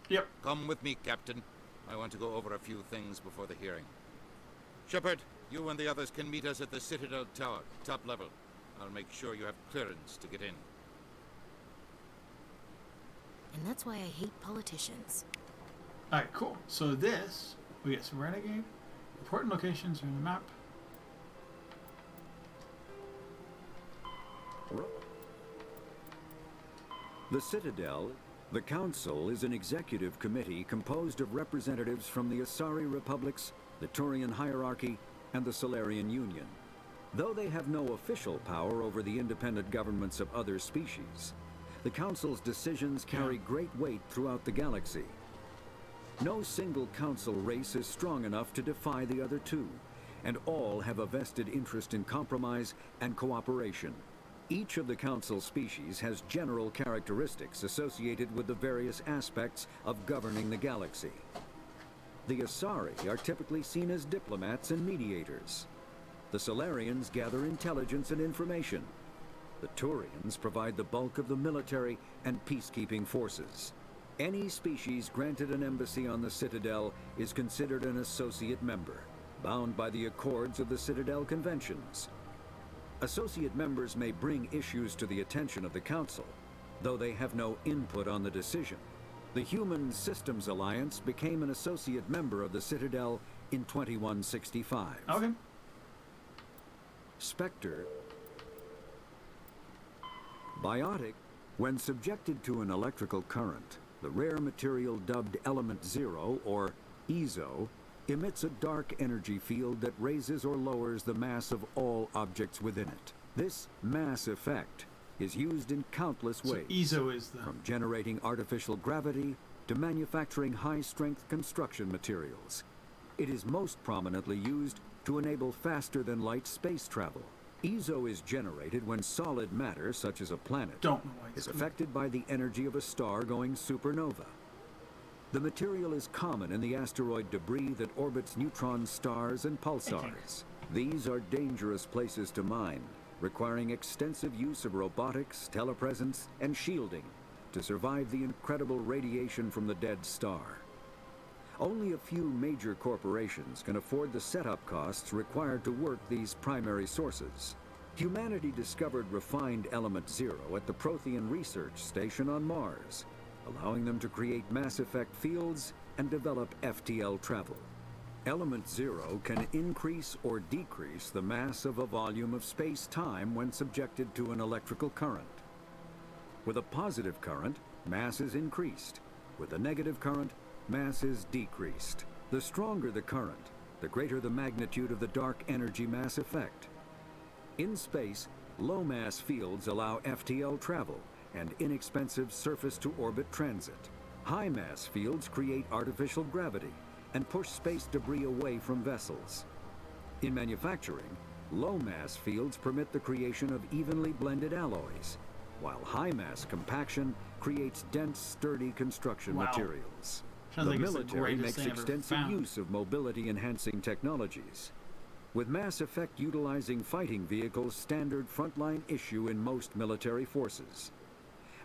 Yep. Come with me, Captain. I want to go over a few things before the hearing. Shepard, you and the others can meet us at the Citadel Tower, top level. I'll make sure you have clearance to get in. And that's why I hate politicians. Alright, cool. So this, we get some renegade. Important locations are in the map. The Citadel, the Council, is an executive committee composed of representatives from the Asari Republics, the Turian hierarchy, and the Solarian Union. Though they have no official power over the independent governments of other species, the Council's decisions carry great weight throughout the galaxy. No single Council race is strong enough to defy the other two, and all have a vested interest in compromise and cooperation. Each of the Council species has general characteristics associated with the various aspects of governing the galaxy. The Asari are typically seen as diplomats and mediators. The Solarians gather intelligence and information. The Turians provide the bulk of the military and peacekeeping forces. Any species granted an embassy on the Citadel is considered an associate member, bound by the accords of the Citadel Conventions. Associate members may bring issues to the attention of the Council, though they have no input on the decision. The Human Systems Alliance became an associate member of the Citadel in 2165. Okay. Spectre Biotic, when subjected to an electrical current, the rare material dubbed Element Zero, or EZO, emits a dark energy field that raises or lowers the mass of all objects within it. This mass effect is used in countless ways, EZO is from generating artificial gravity to manufacturing high-strength construction materials. It is most prominently used to enable faster-than-light space travel. EZO is generated when solid matter, such as a planet, is affected by the energy of a star going supernova. The material is common in the asteroid debris that orbits neutron stars and pulsars. These are dangerous places to mine, requiring extensive use of robotics, telepresence, and shielding to survive the incredible radiation from the dead star. Only a few major corporations can afford the setup costs required to work these primary sources. Humanity discovered refined Element Zero at the Prothean Research Station on Mars, allowing them to create mass effect fields and develop FTL travel. Element Zero can increase or decrease the mass of a volume of space-time when subjected to an electrical current. With a positive current, mass is increased. With a negative current, mass is decreased. The stronger the current, the greater the magnitude of the dark energy mass effect. In space, low-mass fields allow FTL travel and inexpensive surface-to-orbit transit. High-mass fields create artificial gravity and push space debris away from vessels. In manufacturing, low-mass fields permit the creation of evenly blended alloys, while high-mass compaction creates dense, sturdy construction materials. The military makes extensive use of mobility-enhancing technologies, with Mass Effect utilizing fighting vehicles standard frontline issue in most military forces.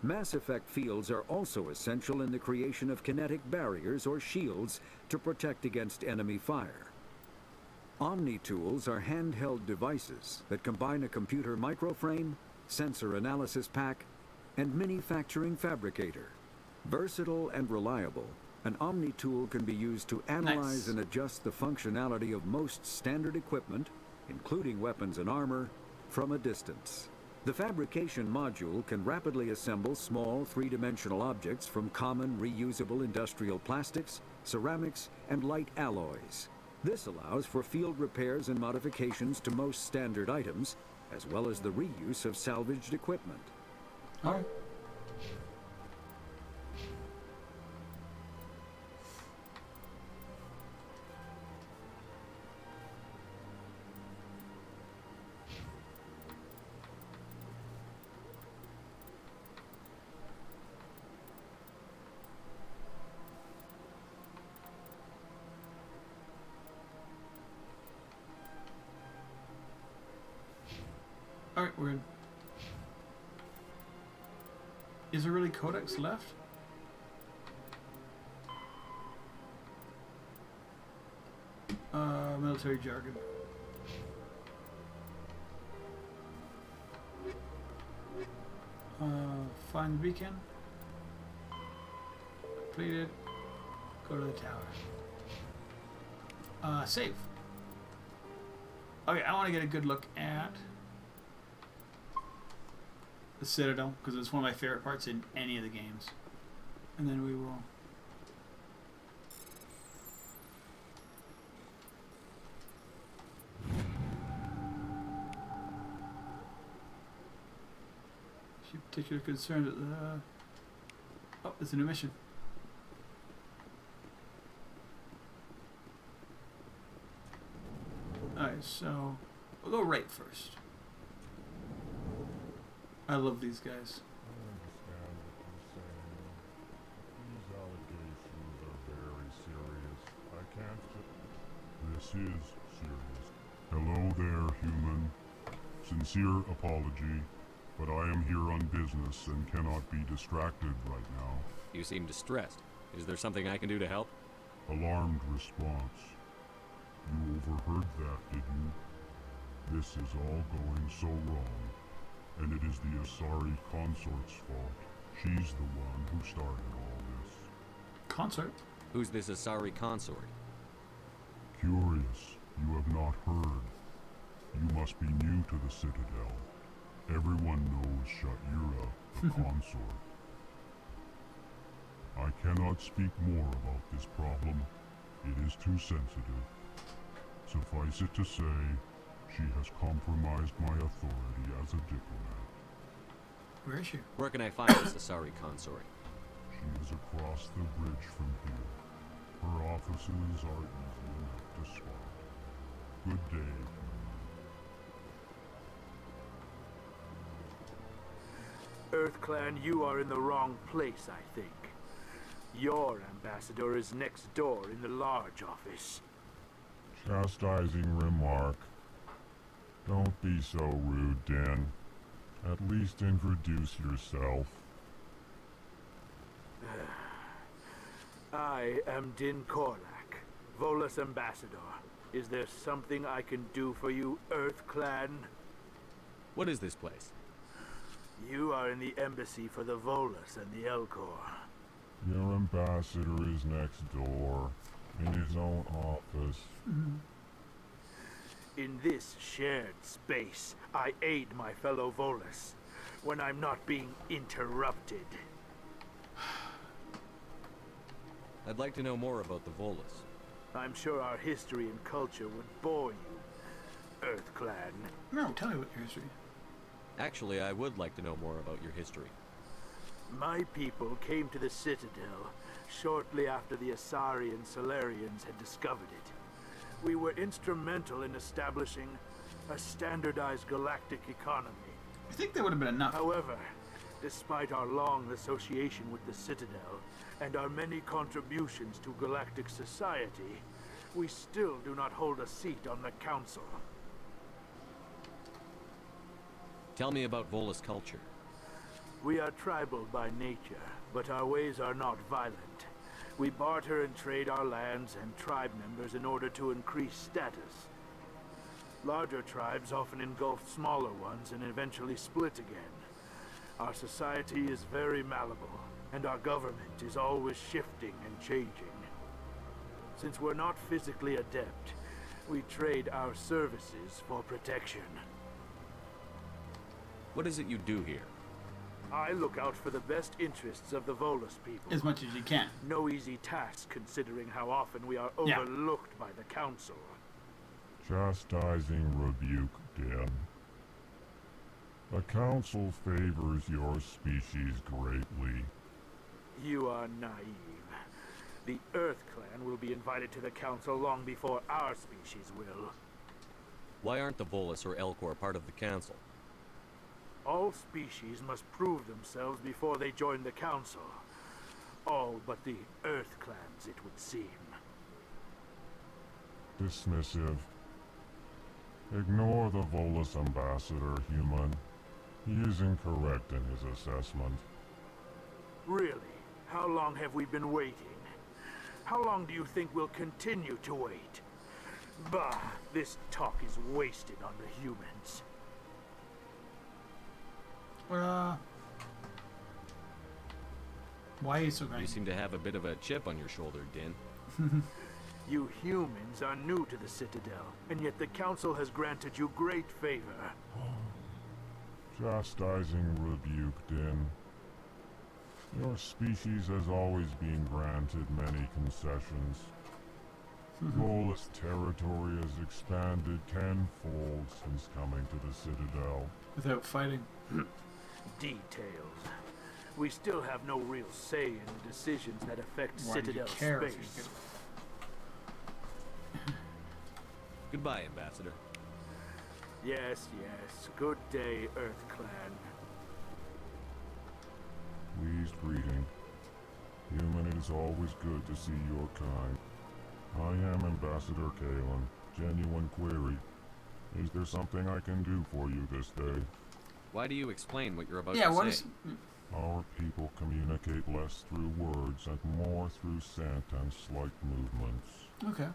Mass Effect fields are also essential in the creation of kinetic barriers or shields to protect against enemy fire. Omni Tools are handheld devices that combine a computer microframe, sensor analysis pack, and manufacturing fabricator. Versatile and reliable, an Omni Tool can be used to analyze and adjust the functionality of most standard equipment, including weapons and armor, from a distance. The fabrication module can rapidly assemble small three-dimensional objects from common reusable industrial plastics, ceramics, and light alloys. This allows for field repairs and modifications to most standard items, as well as the reuse of salvaged equipment. Alright, we're in. Is there really codex left? Military jargon. Find the beacon. Completed. Go to the tower. Save. Okay, I want to get a good look at the Citadel, because it's one of my favorite parts in any of the games. And then we will... particular concerned at the... Oh, there's a new mission. Alright, so we'll go right first. I love these guys. This is serious. Hello there, human. Sincere apology, but I am here on business and cannot be distracted right now. You seem distressed. Is there something I can do to help? Alarmed response. You overheard that, did you? This is all going so wrong, and it is the Asari consort's fault. She's the one who started all this. Consort? Who's this Asari consort? Curious, you have not heard. You must be new to the Citadel. Everyone knows Sha'ira, the consort. I cannot speak more about this problem. It is too sensitive. Suffice it to say, she has compromised my authority as a diplomat. Where is she? Where can I find this Asari consort? She is across the bridge from here. Her offices are easy enough to spot. Good day. EarthClan, you are in the wrong place, I think. Your ambassador is next door in the large office. Chastising remark. Don't be so rude, Dan. At least introduce yourself. I am Din Korlak, Volus ambassador. Is there something I can do for you, EarthClan? What is this place? You are in the embassy for the Volus and the Alcor. Your ambassador is next door, in his own office. In this shared space, I aid my fellow Volus when I'm not being interrupted. I'd like to know more about the Volus. I'm sure our history and culture would bore you, EarthClan. No, tell me what your history. Actually, I would like to know more about your history. My people came to the Citadel shortly after the Asari and Solarians had discovered it. We were instrumental in establishing a standardized galactic economy. I think that would have been enough. However, despite our long association with the Citadel and our many contributions to galactic society, we still do not hold a seat on the Council. Tell me about Volus culture. We are tribal by nature, but our ways are not violent. We barter and trade our lands and tribe members in order to increase status. Larger tribes often engulf smaller ones and eventually split again. Our society is very malleable, and our government is always shifting and changing. Since we're not physically adept, we trade our services for protection. What is it you do here? I look out for the best interests of the Volus people. As much as you can. No easy task considering how often we are overlooked by the Council. Chastising rebuke, Dan. The Council favors your species greatly. You are naive. The EarthClan will be invited to the Council long before our species will. Why aren't the Volus or Alcor part of the Council? All species must prove themselves before they join the Council. All but the EarthClans, it would seem. Dismissive. Ignore the Volus ambassador, human. He is incorrect in his assessment. Really? How long have we been waiting? How long do you think we'll continue to wait? Bah, this talk is wasted on the humans. Why are you so great? You seem to have a bit of a chip on your shoulder, Din. You humans are new to the Citadel, and yet the Council has granted you great favor. Chastising rebuke, Din. Your species has always been granted many concessions. Volus territory has expanded tenfold since coming to the Citadel. Without fighting. Details. We still have no real say in the decisions that affect Why do you Citadel care if you space. Goodbye, Ambassador. Yes, yes. Good day, Earth Clan. Pleased greeting. Human, it is always good to see your kind. I am Ambassador Kalen. Genuine query. Is there something I can do for you this day? Why do you explain what you're about Yeah, to what say? is... Our people communicate less through words and more through scent and slight movements. Okay.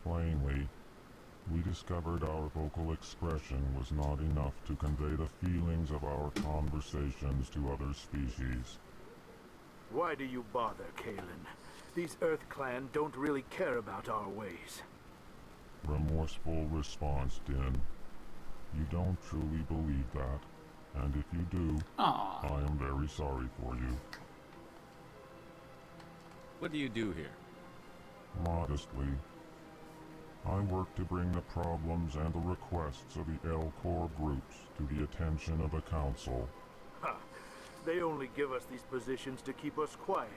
Plainly, we discovered our vocal expression was not enough to convey the feelings of our conversations to other species. Why do you bother, Kalen? These Earth Clan don't really care about our ways. Remorseful response, Din. You don't truly believe that, and if you do, Aww. I am very sorry for you. What do you do here? Modestly, I work to bring the problems and the requests of the Alcor groups to the attention of the Council. Ha! They only give us these positions to keep us quiet.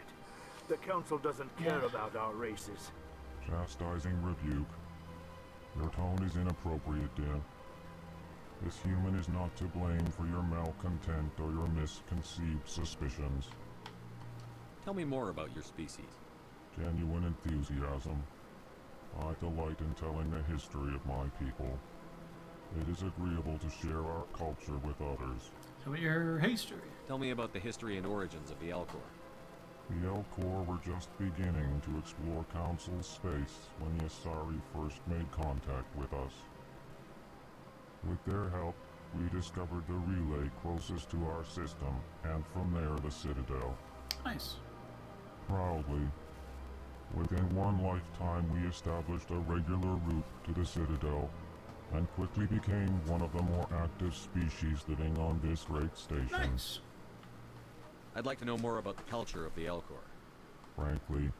The Council doesn't care about our races. Chastising rebuke. Your tone is inappropriate, Din. This human is not to blame for your malcontent or your misconceived suspicions. Tell me more about your species. Genuine enthusiasm. I delight in telling the history of my people. It is agreeable to share our culture with others. Tell me your history. Tell me about the history and origins of the Alcor. The Alcor were just beginning to explore Council space when the Asari first made contact with us. With their help, we discovered the relay closest to our system, and from there the Citadel. Nice. Proudly, within one lifetime we established a regular route to the Citadel, and quickly became one of the more active species living on this great station. Nice. I'd like to know more about the culture of the Alcor. Frankly,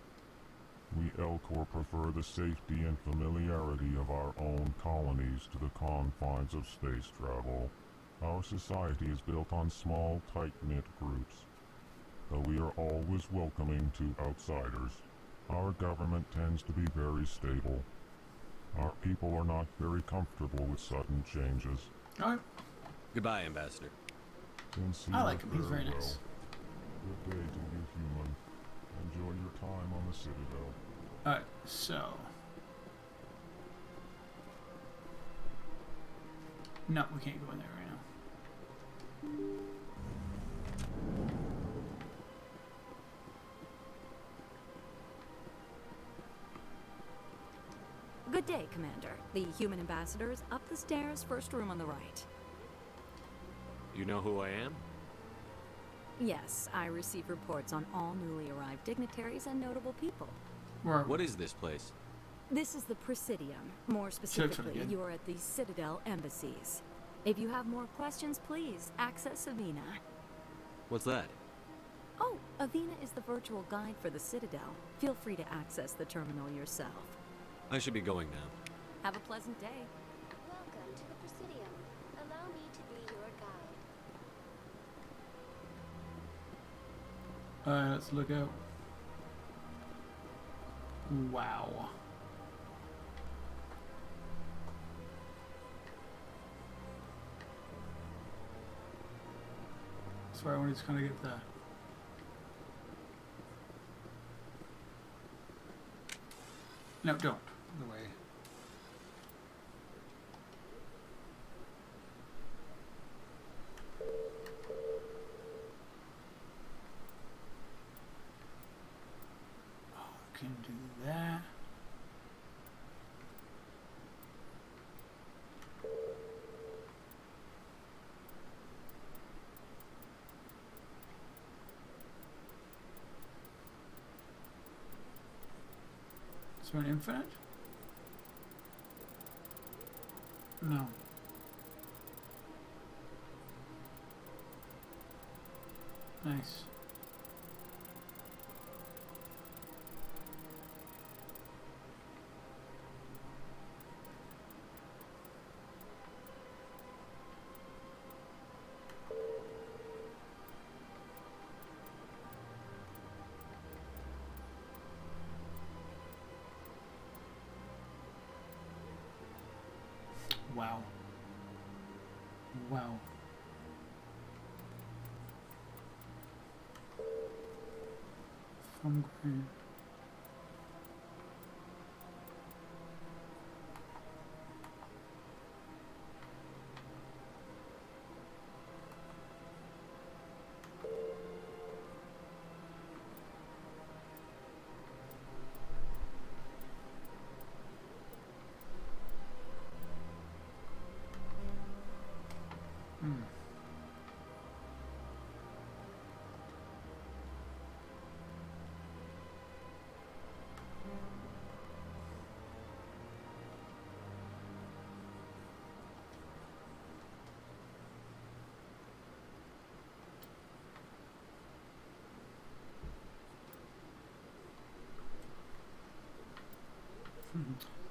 we Alcor prefer the safety and familiarity of our own colonies to the confines of space travel. Our society is built on small, tight-knit groups, though we are always welcoming to outsiders. Our government tends to be very stable. Our people are not very comfortable with sudden changes. Alright. Goodbye, Ambassador. I like him, he's very nice. Good day to you, human. Enjoy your time on the Citadel. Alright, so... No, we can't go in there right now. Good day, Commander. The human ambassador is up the stairs, first room on the right. You know who I am? Yes, I receive reports on all newly arrived dignitaries and notable people. What is this place? This is the Presidium. More specifically, you are at the Citadel embassies. If you have more questions, please access Avina. What's that? Oh, Avina is the virtual guide for the Citadel. Feel free to access the terminal yourself. I should be going now. Have a pleasant day. Welcome to the Presidium. Allow me to be your guide. Alright, let's look out. Wow. That's where I wanted to kind of get that. No, don't. The way. Oh, can do that. Is there an infinite? No. Nice. Wow. Wow. From green.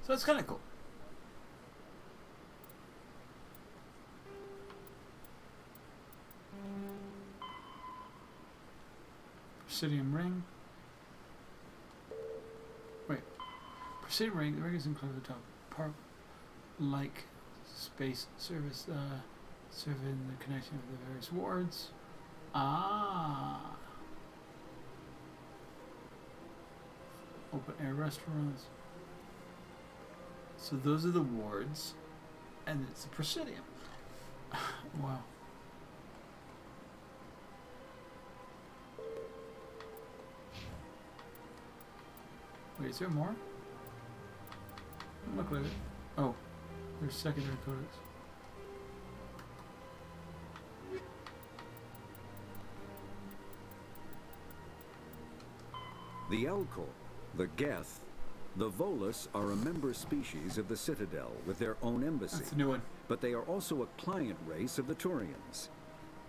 So that's kind of cool. Presidium ring. Wait. Presidium ring. The ring is included at the top. Part like space service. Serving the connection of the various wards. Ah. Open air restaurants. So those are the wards, and it's a Presidium. Wow. Wait, is there more? Doesn't look like it. Oh, there's secondary codex. The Alcor, the Geth, the Volus are a member species of the Citadel with their own embassy. That's a new one. But they are also a client race of the Turians.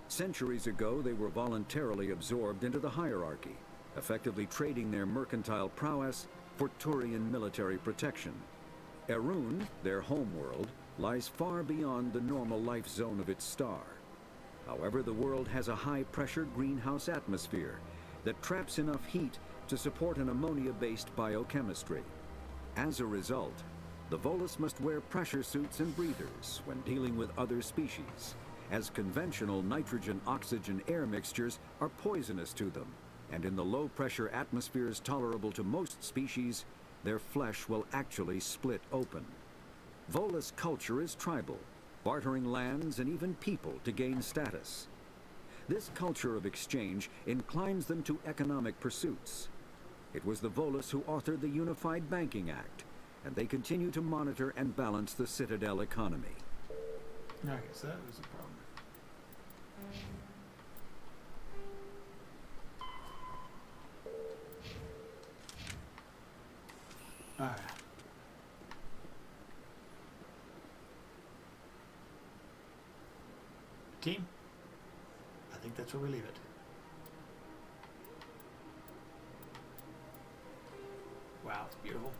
Centuries ago, they were voluntarily absorbed into the hierarchy, effectively trading their mercantile prowess for Turian military protection. Erun, their homeworld, lies far beyond the normal life zone of its star. However, the world has a high-pressure greenhouse atmosphere that traps enough heat to support an ammonia-based biochemistry. As a result, the Volus must wear pressure suits and breathers when dealing with other species, as conventional nitrogen-oxygen air mixtures are poisonous to them, and in the low-pressure atmospheres tolerable to most species, their flesh will actually split open. Volus culture is tribal, bartering lands and even people to gain status. This culture of exchange inclines them to economic pursuits. It was the Volus who authored the Unified Banking Act, and they continue to monitor and balance the Citadel economy. I guess that was a problem. Alright. Team, I think that's where we leave it. Wow, it's beautiful.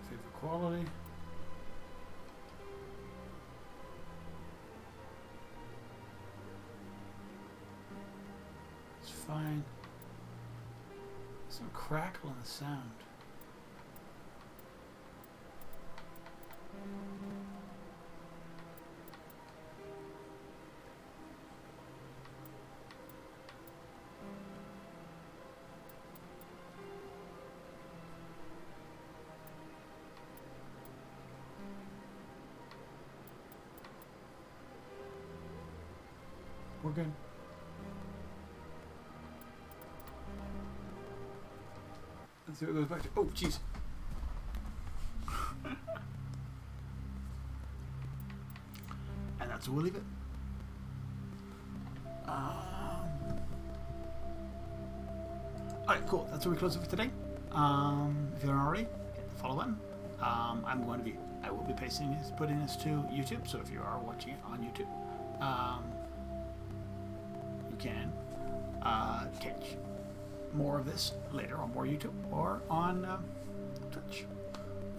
Favorite quality. It's fine. Some crackle in the sound. We're good. Let's see what it goes back to. Oh, jeez. And that's where we'll leave it. Alright, cool. That's where we close it for today. If you haven't already, hit the follow button. I will be putting this to YouTube, so if you are watching it on YouTube, you can catch more of this later on more YouTube or on Twitch,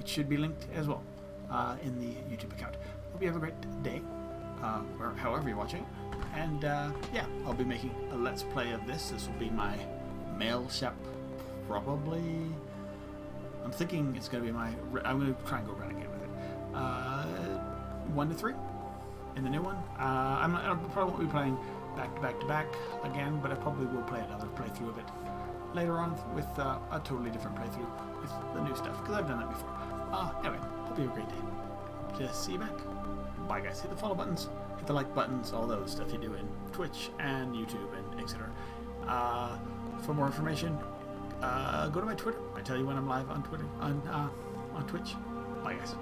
should be linked as well in the YouTube account. Hope you have a great day, or however you're watching. And yeah, I'll be making a Let's Play of this. This will be my mail shop, probably. I'm thinking it's going to be my... I'm going to try and go Renegade with it. 1 to 3 in the new one. I probably won't be playing back to back again, but I probably will play another playthrough of it later on with a totally different playthrough with the new stuff, because I've done that before. Anyway, hope you have a great day. Just see you back. Bye, guys. Hit the follow buttons, hit the like buttons, all those stuff you do in Twitch and YouTube and etc. For more information, go to my Twitter. I tell you when I'm live on Twitter, on Twitch. Bye, guys.